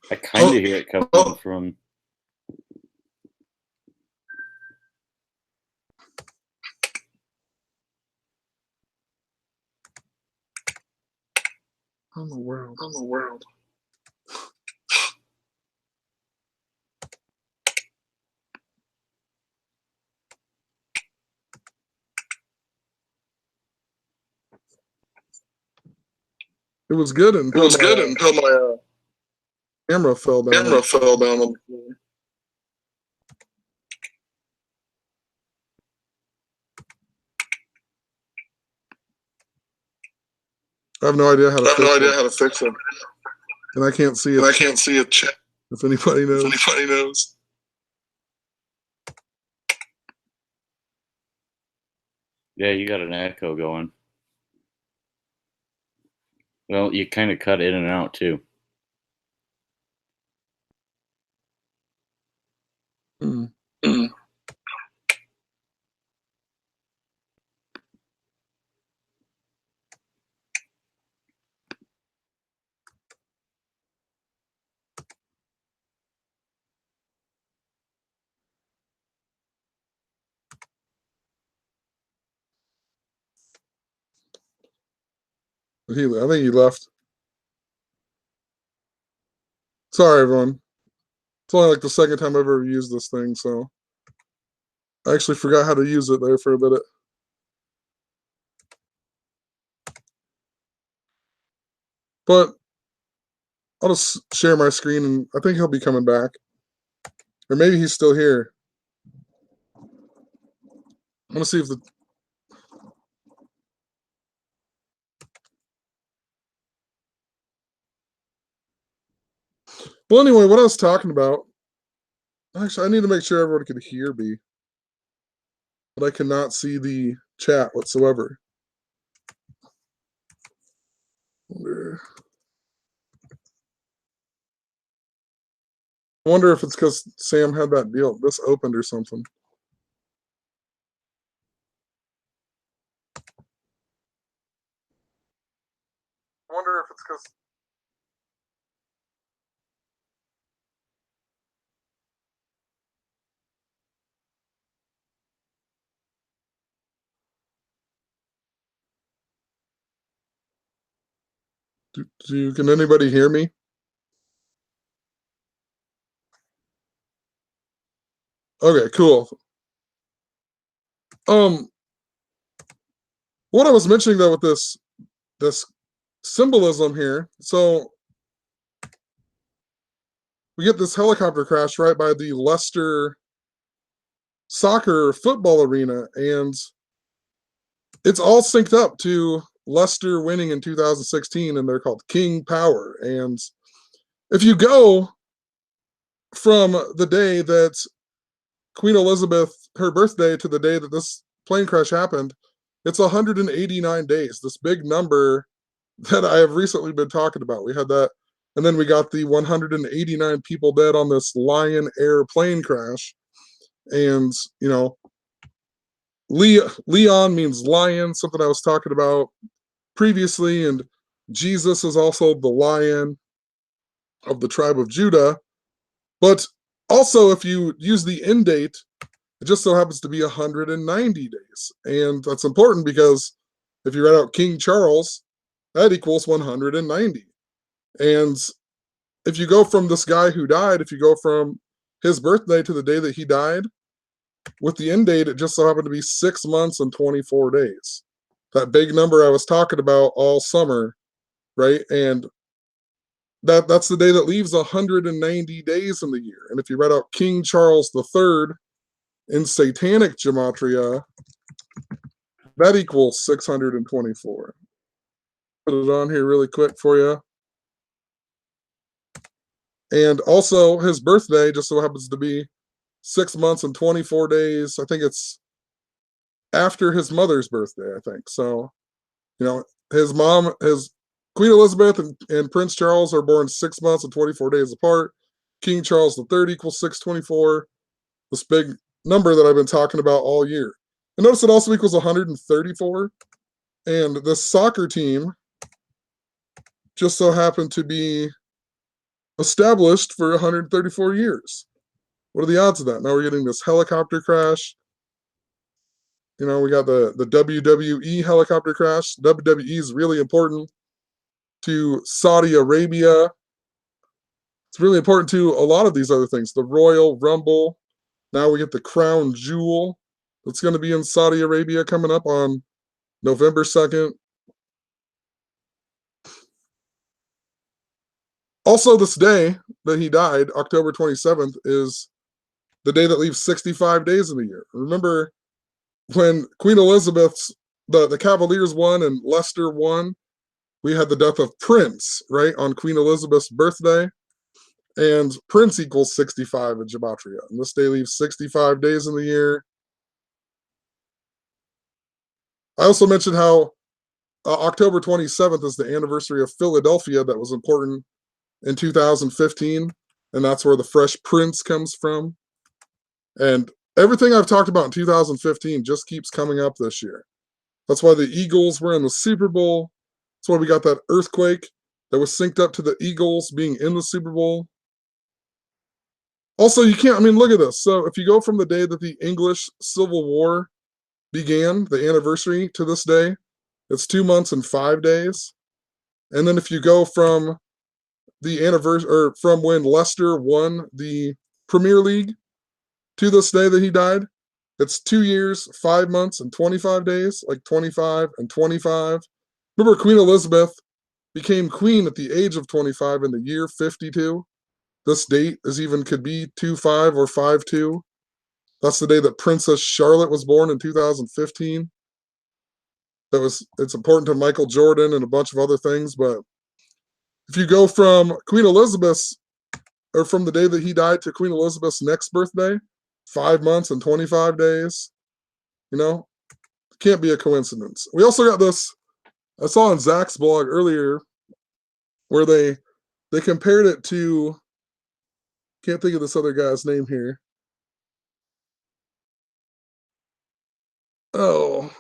I kind of hear it coming from. How in the world? It was good until my camera fell down. On the floor. I have no idea how to fix it. And I can't see it. Chat. If anybody knows. Yeah, you got an echo going. Well, you kind of cut in and out too. Mm. I think he left. Sorry, everyone. It's only like the second time I've ever used this thing, so I actually forgot how to use it there for a minute. But I'll just share my screen, and I think he'll be coming back. Or maybe he's still here. I'm going to see if the... Well, anyway, what I was talking about... Actually, I need to make sure everyone can hear me. But I cannot see the chat whatsoever. I wonder if it's because Sam had that deal. This opened or something. I wonder if it's because... Can anybody hear me? Okay, cool. What I was mentioning though with this symbolism here, so we get this helicopter crash right by the Leicester soccer football arena, and it's all synced up to Leicester winning in 2016, and they're called King Power. And if you go from the day that Queen Elizabeth, her birthday, to the day that this plane crash happened, it's 189 days, this big number that I have recently been talking about. We had that, and then we got the 189 people dead on this Lion Air plane crash. And, you know, Leon means lion, something I was talking about previously, and Jesus is also the lion of the tribe of Judah. But also, if you use the end date, it just so happens to be 190 days. And that's important because if you write out King Charles, that equals 190. And if you go from this guy who died, if you go from his birthday to the day that he died, with the end date, it just so happened to be 6 months and 24 days. That big number I was talking about all summer, right? And that's the day that leaves 190 days in the year. And if you write out King Charles III in Satanic Gematria, that equals 624. Put it on here really quick for you. And also, his birthday just so happens to be 6 months and 24 days. I think it's after his mother's birthday, I think. So, you know, his mom, his Queen Elizabeth and Prince Charles are born 6 months and 24 days apart. King Charles III equals 624. This big number that I've been talking about all year. And notice it also equals 134. And this soccer team just so happened to be established for 134 years. What are the odds of that? Now we're getting this helicopter crash. You know, we got the WWE helicopter crash. WWE is really important to Saudi Arabia. It's really important to a lot of these other things. The Royal Rumble. Now we get the Crown Jewel that's going to be in Saudi Arabia coming up on November 2nd. Also, this day that he died, October 27th, is the day that leaves 65 days in the year. Remember when Queen Elizabeth's, the Cavaliers won and Leicester won, we had the death of Prince, right, on Queen Elizabeth's birthday. And Prince equals 65 in Gematria. And this day leaves 65 days in the year. I also mentioned how October 27th is the anniversary of Philadelphia that was important in 2015. And that's where the Fresh Prince comes from. And everything I've talked about in 2015 just keeps coming up this year. That's why the Eagles were in the Super Bowl. That's why we got that earthquake that was synced up to the Eagles being in the Super Bowl. Also, you can't, I mean, look at this. So if you go from the day that the English Civil War began, the anniversary, to this day, it's 2 months and 5 days. And then if you go from the anniversary, or from when Leicester won the Premier League to this day that he died, it's 2 years, 5 months, and 25 days, like 25 and 25. Remember, Queen Elizabeth became queen at the age of 25 in the year 52. This date is even could be 25 or 52. That's the day that Princess Charlotte was born in 2015. It's important to Michael Jordan and a bunch of other things, but if you go from Queen Elizabeth's, or from the day that he died to Queen Elizabeth's next birthday, 5 months and 25 days, it can't be a coincidence. We also got this, I saw on Zach's blog earlier, where they compared it to, can't think of this other guy's name here. Oh.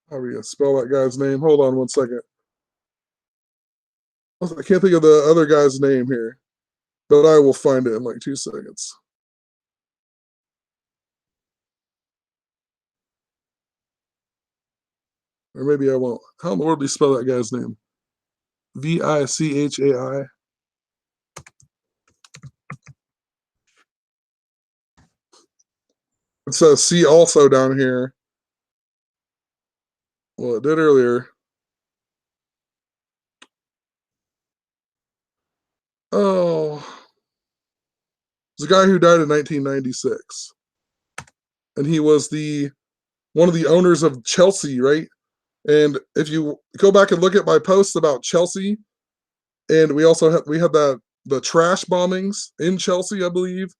How are you gonna spell that guy's name? Hold on 1 second. I can't think of the other guy's name here, but I will find it in like 2 seconds. Or maybe I won't. How in the world do you spell that guy's name? Vichai. It says see also down here. Well, it did earlier. Oh. There's a guy who died in 1996. And he was one of the owners of Chelsea, right? And if you go back and look at my posts about Chelsea, and we had the trash bombings in Chelsea, I believe,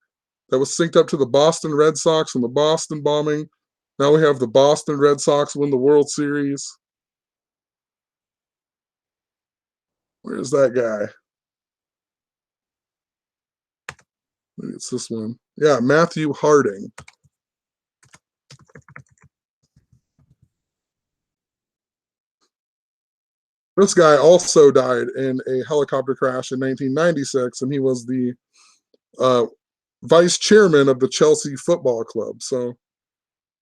that was synced up to the Boston Red Sox and the Boston bombing. Now we have the Boston Red Sox win the World Series. Where's that guy? Maybe it's this one. Yeah, Matthew Harding. This guy also died in a helicopter crash in 1996, and he was the vice chairman of the Chelsea Football Club. So,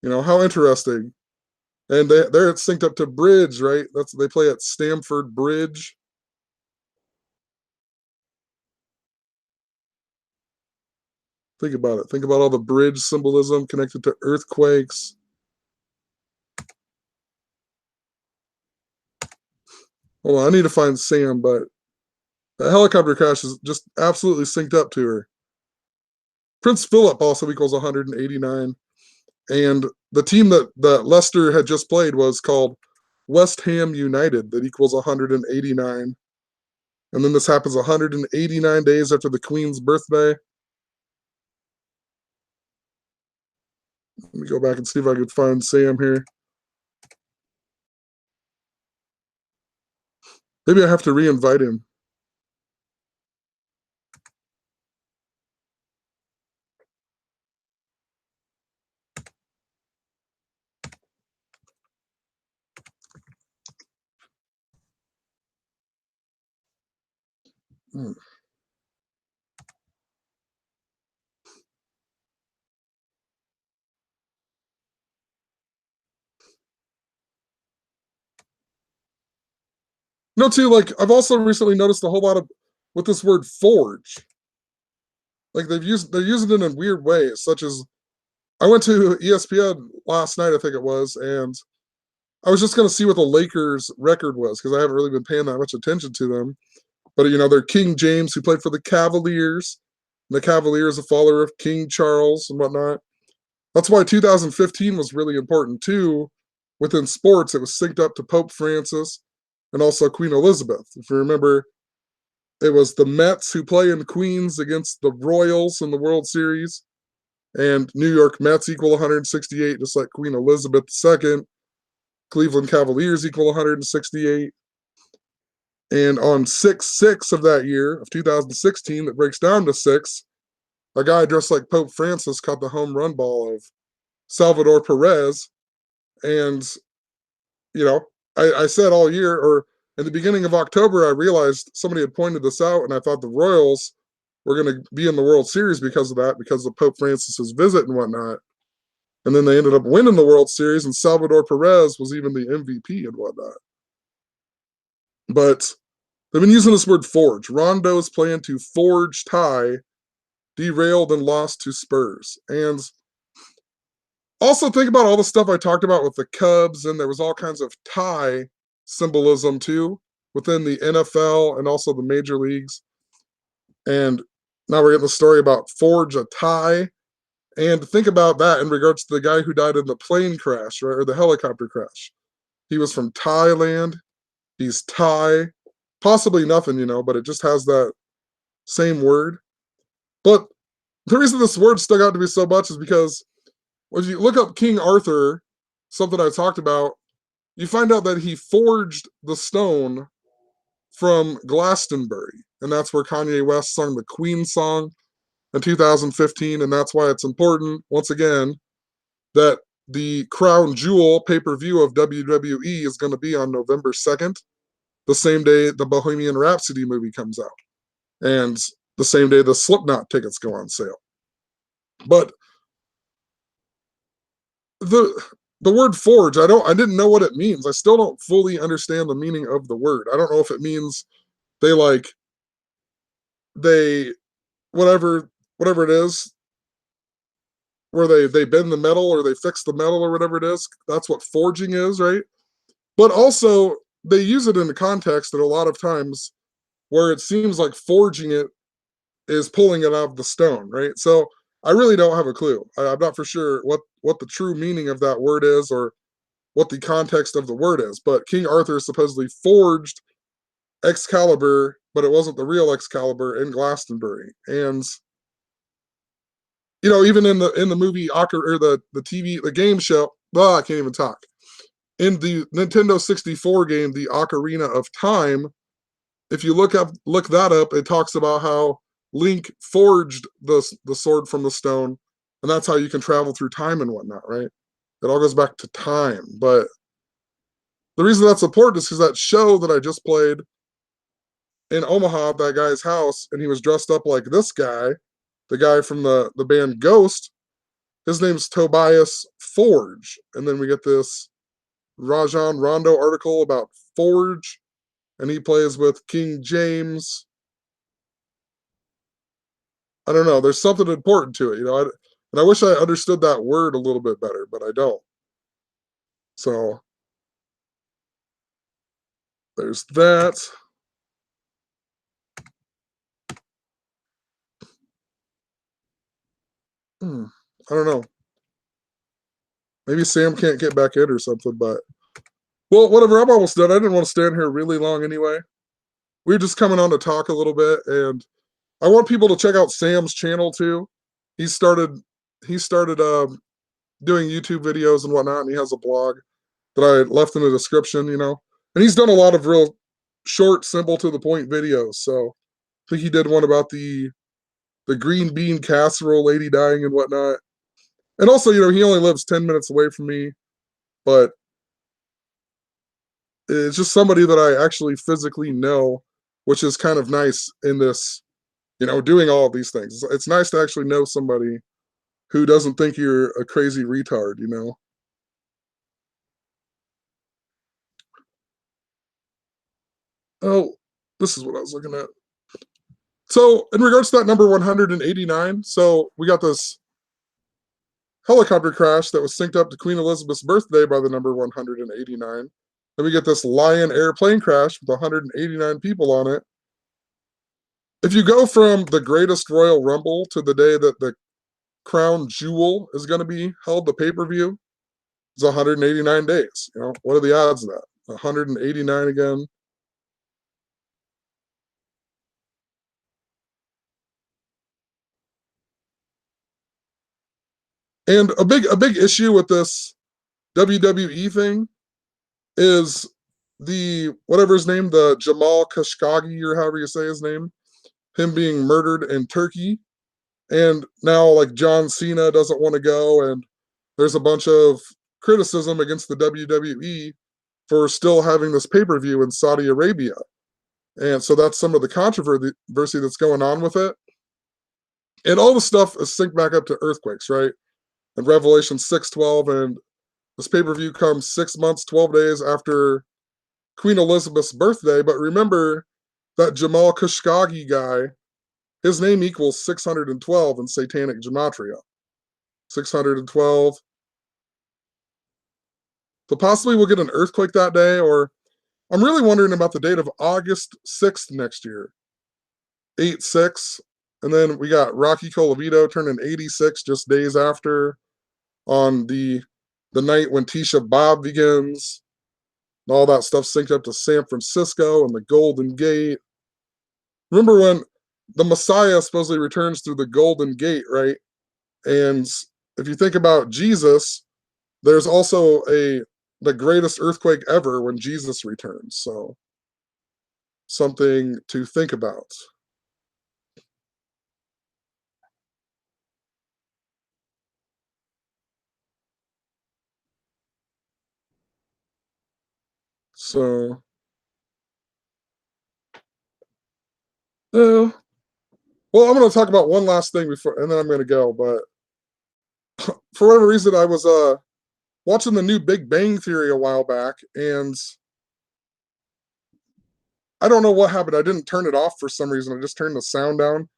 how interesting. And they're synced up to Bridge, right? They play at Stamford Bridge. Think about it. Think about all the bridge symbolism connected to earthquakes. Hold on, I need to find Sam, but the helicopter crash is just absolutely synced up to her. Prince Philip also equals 189. And the team that Leicester had just played was called West Ham United, that equals 189. And then this happens 189 days after the Queen's birthday. Let me go back and see if I could find Sam here. Maybe I have to re-invite him. Too, like, I've also recently noticed a whole lot of with this word forge. Like they're using it in weird ways, such as I went to ESPN last night, I think it was, and I was just going to see what the Lakers record was because I haven't really been paying that much attention to them. But, they're King James, who played for the Cavaliers. And the Cavaliers, a follower of King Charles and whatnot. That's why 2015 was really important, too. Within sports, it was synced up to Pope Francis and also Queen Elizabeth. If you remember, it was the Mets who play in Queens against the Royals in the World Series. And New York Mets equal 168, just like Queen Elizabeth II. Cleveland Cavaliers equal 168. And on 6/6 of that year, of 2016, that breaks down to 6, a guy dressed like Pope Francis caught the home run ball of Salvador Perez. And, you know, I said all year, or in the beginning of October, I realized somebody had pointed this out, and I thought the Royals were going to be in the World Series because of that, because of Pope Francis's visit and whatnot. And then they ended up winning the World Series, and Salvador Perez was even the MVP and whatnot. But they've been using this word forge. Rondo's plan to forge tie derailed and lost to Spurs. And also think about all the stuff I talked about with the Cubs, and there was all kinds of tie symbolism too within the NFL and also the major leagues. And now we're getting the story about forge a tie. And think about that in regards to the guy who died in the plane crash, right, or the helicopter crash. He was from Thailand. He's Thai. Possibly nothing, but it just has that same word. But the reason this word stuck out to me so much is because when you look up King Arthur, something I talked about, you find out that he forged the stone from Glastonbury. And that's where Kanye West sung the Queen song in 2015. And that's why it's important, once again, that the Crown Jewel pay-per-view of WWE is going to be on November 2nd, the same day the Bohemian Rhapsody movie comes out, and the same day the Slipknot tickets go on sale. But the word forge, I didn't know what it means. I still don't fully understand the meaning of the word. I don't know if it means they whatever it is, where they bend the metal or they fix the metal or whatever it is. That's what forging is, right? But also they use it in the context that a lot of times where it seems like forging it is pulling it out of the stone, right? So I really don't have a clue. I'm not for sure what the true meaning of that word is or what the context of the word is. But King Arthur supposedly forged Excalibur, but it wasn't the real Excalibur in Glastonbury. And even in the movie or the TV, the game show, I can't even talk. In the Nintendo 64 game, the Ocarina of Time, if you look that up, it talks about how Link forged the sword from the stone, and that's how you can travel through time and whatnot, right? It all goes back to time. But the reason that's important is because that show that I just played in Omaha at that guy's house, and he was dressed up like this guy, the guy from the band Ghost, his name's Tobias Forge. And then we get this Rajon Rondo article about Forge, and he plays with King James. I don't know. There's something important to it, and I wish I understood that word a little bit better, but I don't. So there's that. I don't know. Maybe Sam can't get back in or something, but well, whatever. I'm almost done. I didn't want to stand here really long anyway. We were just coming on to talk a little bit, and I want people to check out Sam's channel too. He started doing YouTube videos and whatnot, and he has a blog that I left in the description, and he's done a lot of real short, simple, to the point videos. So I think he did one about the green bean casserole lady dying and whatnot. And also, he only lives 10 minutes away from me, but it's just somebody that I actually physically know, which is kind of nice in this, doing all of these things. It's nice to actually know somebody who doesn't think you're a crazy retard, Oh, this is what I was looking at. So in regards to that number 189, so we got this helicopter crash that was synced up to Queen Elizabeth's birthday by the number 189. Then we get this Lion Air plane crash with 189 people on it. If you go from the greatest Royal Rumble to the day that the Crown Jewel is going to be held, the pay-per-view, it's 189 days. What are the odds of that? 189 again. And a big issue with this WWE thing is whatever his name, the Jamal Khashoggi or however you say his name, him being murdered in Turkey. And now like John Cena doesn't want to go, and there's a bunch of criticism against the WWE for still having this pay-per-view in Saudi Arabia. And so that's some of the controversy that's going on with it. And all the stuff is synced back up to earthquakes, right? And Revelation 6:12, and this pay-per-view comes 6 months, 12 days after Queen Elizabeth's birthday. But remember that Jamal Khashoggi guy, his name equals 612 in Satanic Gematria. 612. So possibly we'll get an earthquake that day, or I'm really wondering about the date of August 6th next year. 8/6. And then we got Rocky Colavito turning 86 just days after, on the night when Tisha B'Av begins. And all that stuff synced up to San Francisco and the Golden Gate. Remember when the Messiah supposedly returns through the Golden Gate, right? And if you think about Jesus, there's also the greatest earthquake ever when Jesus returns. So something to think about. So, well, I'm going to talk about one last thing before, and then I'm going to go. But for whatever reason, I was watching the new Big Bang Theory a while back, and I don't know what happened. I didn't turn it off for some reason. I just turned the sound down,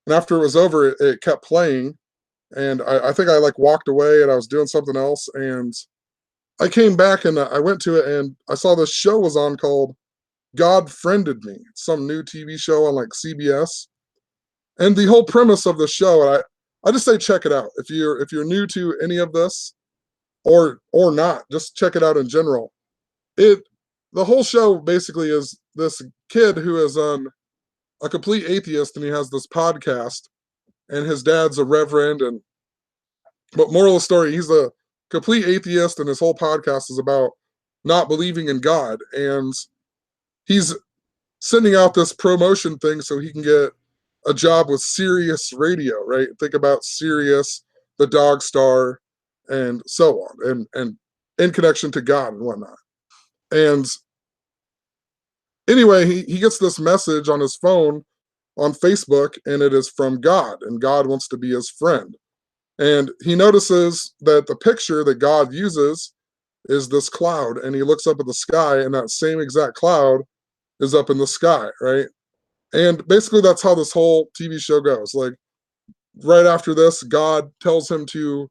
and after it was over, it kept playing. And I think I like walked away, and I was doing something else, and I came back and I went to it, and I saw this show was on called God Friended Me, some new TV show on like CBS. And the whole premise of the show, and I just say check it out. If you're new to any of this, or not, just check it out in general. The whole show basically is this kid who is a complete atheist, and he has this podcast, and his dad's a reverend, and but moral of the story, he's a complete atheist, and his whole podcast is about not believing in God. And he's sending out this promotion thing so he can get a job with Sirius Radio, right? Think about Sirius, the Dog Star, and so on, and in connection to God and whatnot. And anyway, he gets this message on his phone on Facebook, and it is from God, and God wants to be his friend. And he notices that the picture that God uses is this cloud, and he looks up at the sky, and that same exact cloud is up in the sky, right? And basically that's how this whole TV show goes. Like right after this, God tells him to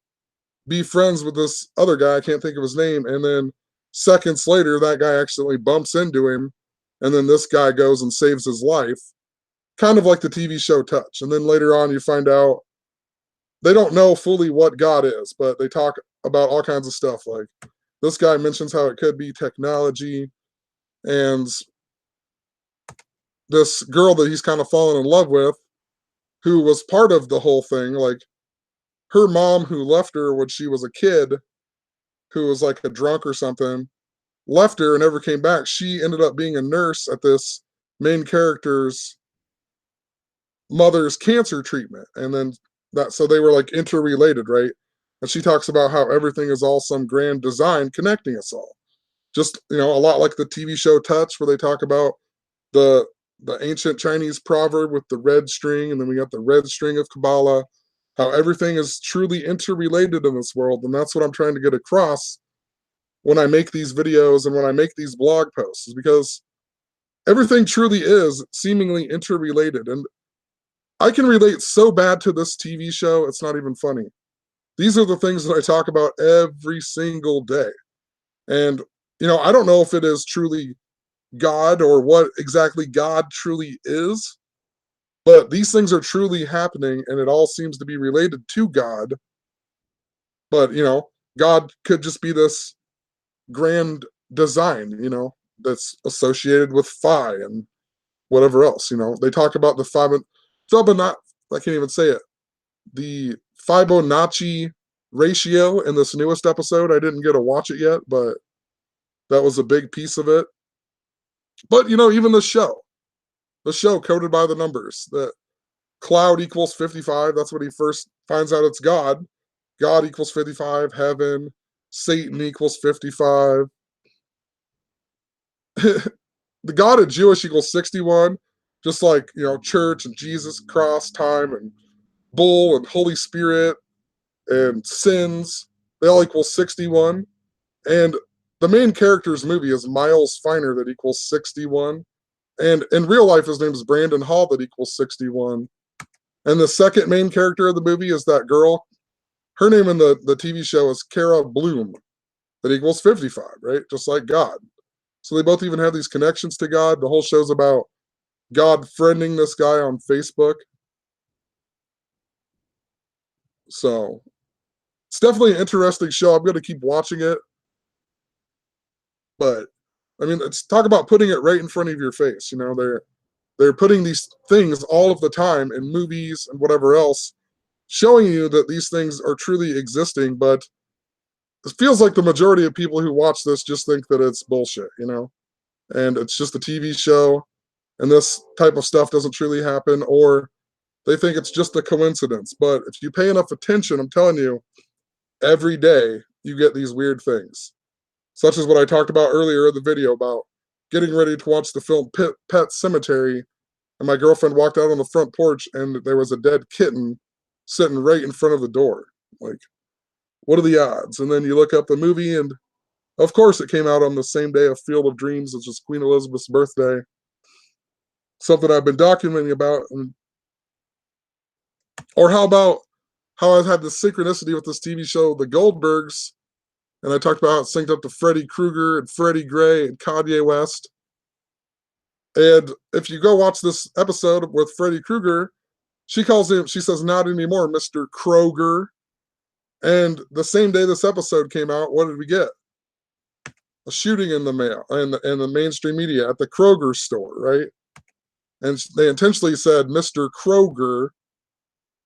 be friends with this other guy, I can't think of his name, and then seconds later that guy accidentally bumps into him, and then this guy goes and saves his life, kind of like the TV show Touch. And then later on you find out they don't know fully what God is, but they talk about all kinds of stuff. Like this guy mentions how it could be technology, and this girl that he's kind of fallen in love with, who was part of the whole thing, like her mom who left her when she was a kid, who was like a drunk or something, left her and never came back. She ended up being a nurse at this main character's mother's cancer treatment. And then so they were like interrelated, right? And she talks about how everything is all some grand design connecting us all. Just, a lot like the TV show Touch, where they talk about the ancient Chinese proverb with the red string, and then we got the red string of Kabbalah, how everything is truly interrelated in this world. And that's what I'm trying to get across when I make these videos and when I make these blog posts, is because everything truly is seemingly interrelated. And I can relate so bad to this TV show, it's not even funny. These are the things that I talk about every single day. And, I don't know if it is truly God or what exactly God truly is, but these things are truly happening, and it all seems to be related to God. But, God could just be this grand design, that's associated with phi and whatever else. They talk about the Fibonacci, I can't even say it, the Fibonacci ratio in this newest episode. I didn't get to watch it yet, but that was a big piece of it. But, even the show coded by the numbers, that cloud equals 55. That's what he first finds out it's God. God equals 55, heaven, Satan equals 55. The God of Jewish equals 61, just like, church and Jesus, cross, time, and bull and Holy Spirit and sins, they all equal 61. And the main character's movie is Miles Finer, that equals 61. And in real life, his name is Brandon Hall, that equals 61. And the second main character of the movie is that girl. Her name in the TV show is Cara Bloom, that equals 55, right? Just like God. So they both even have these connections to God. The whole show's about God friending this guy on Facebook. So it's definitely an interesting show. I'm going to keep watching it. But, it's talk about putting it right in front of your face. They're putting these things all of the time in movies and whatever else, showing you that these things are truly existing, but it feels like the majority of people who watch this just think that it's bullshit, and it's just a TV show, and this type of stuff doesn't truly happen, or they think it's just a coincidence. But if you pay enough attention, I'm telling you, every day you get these weird things, such as what I talked about earlier in the video about getting ready to watch the film Pet Sematary, and my girlfriend walked out on the front porch and there was a dead kitten sitting right in front of the door. Like, what are the odds? And then you look up the movie, and of course it came out on the same day of Field of Dreams, which is Queen Elizabeth's birthday. Something I've been documenting about. Or how about how I've had this synchronicity with this TV show, The Goldbergs, and I talked about how it synced up to Freddy Krueger and Freddie Gray and Kanye West. And if you go watch this episode with Freddy Krueger, she says, not anymore, Mr. Kroger. And the same day this episode came out, what did we get? A shooting in the mail and the mainstream media at the Kroger store, right? And they intentionally said Mr. Kroger.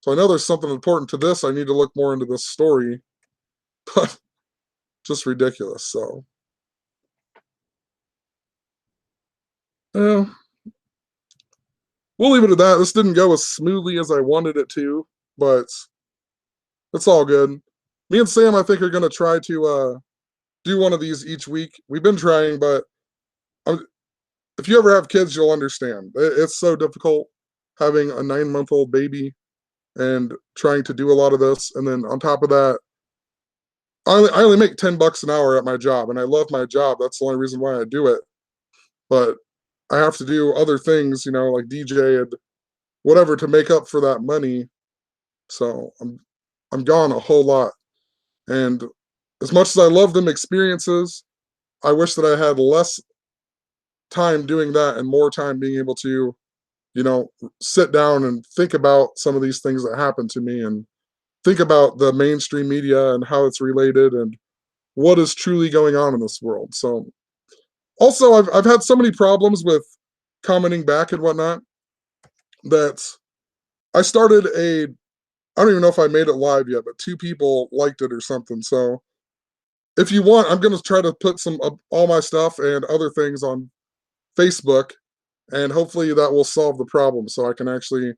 So I know there's something important to this. I need to look more into this story. But just ridiculous. So we'll leave it at that. This didn't go as smoothly as I wanted it to, but it's all good. Me and Sam, I think, are going to try to do one of these each week. We've been trying, but if you ever have kids, you'll understand. It's so difficult having a 9-month-old baby and trying to do a lot of this. And then on top of that, I only make $10 an hour at my job, and I love my job. That's the only reason why I do it. But I have to do other things, like DJ and whatever to make up for that money. So I'm gone a whole lot. And as much as I love them experiences, I wish that I had less time doing that and more time being able to, sit down and think about some of these things that happen to me and think about the mainstream media and how it's related and what is truly going on in this world. So also, I've had so many problems with commenting back and whatnot that I started I don't even know if I made it live yet, but 2 people liked it or something. So if you want, I'm going to try to put all my stuff and other things on Facebook, and hopefully that will solve the problem so I can actually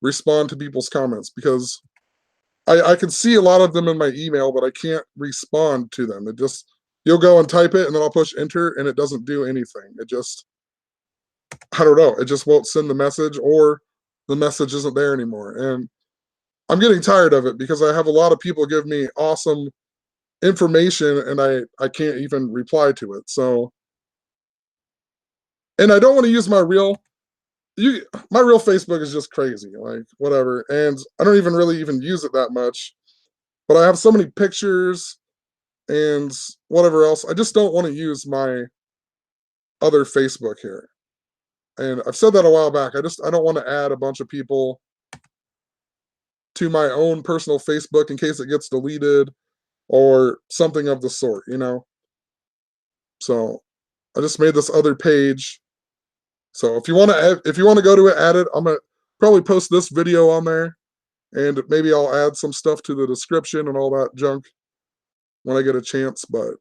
respond to people's comments, because I can see a lot of them in my email, but I can't respond to them. It just, you'll go and type it, and then I'll push enter, and it doesn't do anything. It just, I don't know. It just won't send the message, or the message isn't there anymore. And I'm getting tired of it because I have a lot of people give me awesome information, and I can't even reply to it. So, and I don't want to use my real Facebook is just crazy, like whatever. And I don't really even use it that much, but I have so many pictures and whatever else. I just don't want to use my other Facebook here. And I've said that a while back. I don't want to add a bunch of people to my own personal Facebook in case it gets deleted or something of the sort, So I just made this other page. So if you want to go to it, add it. I'm gonna probably post this video on there, and maybe I'll add some stuff to the description and all that junk when I get a chance. But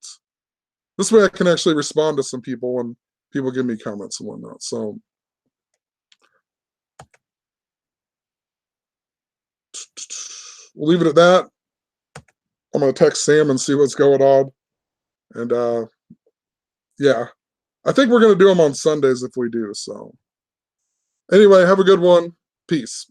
this way I can actually respond to some people when people give me comments and whatnot. So we'll leave it at that. I'm going to text Sam and see what's going on. And yeah, I think we're going to do them on Sundays if we do. So anyway, have a good one. Peace.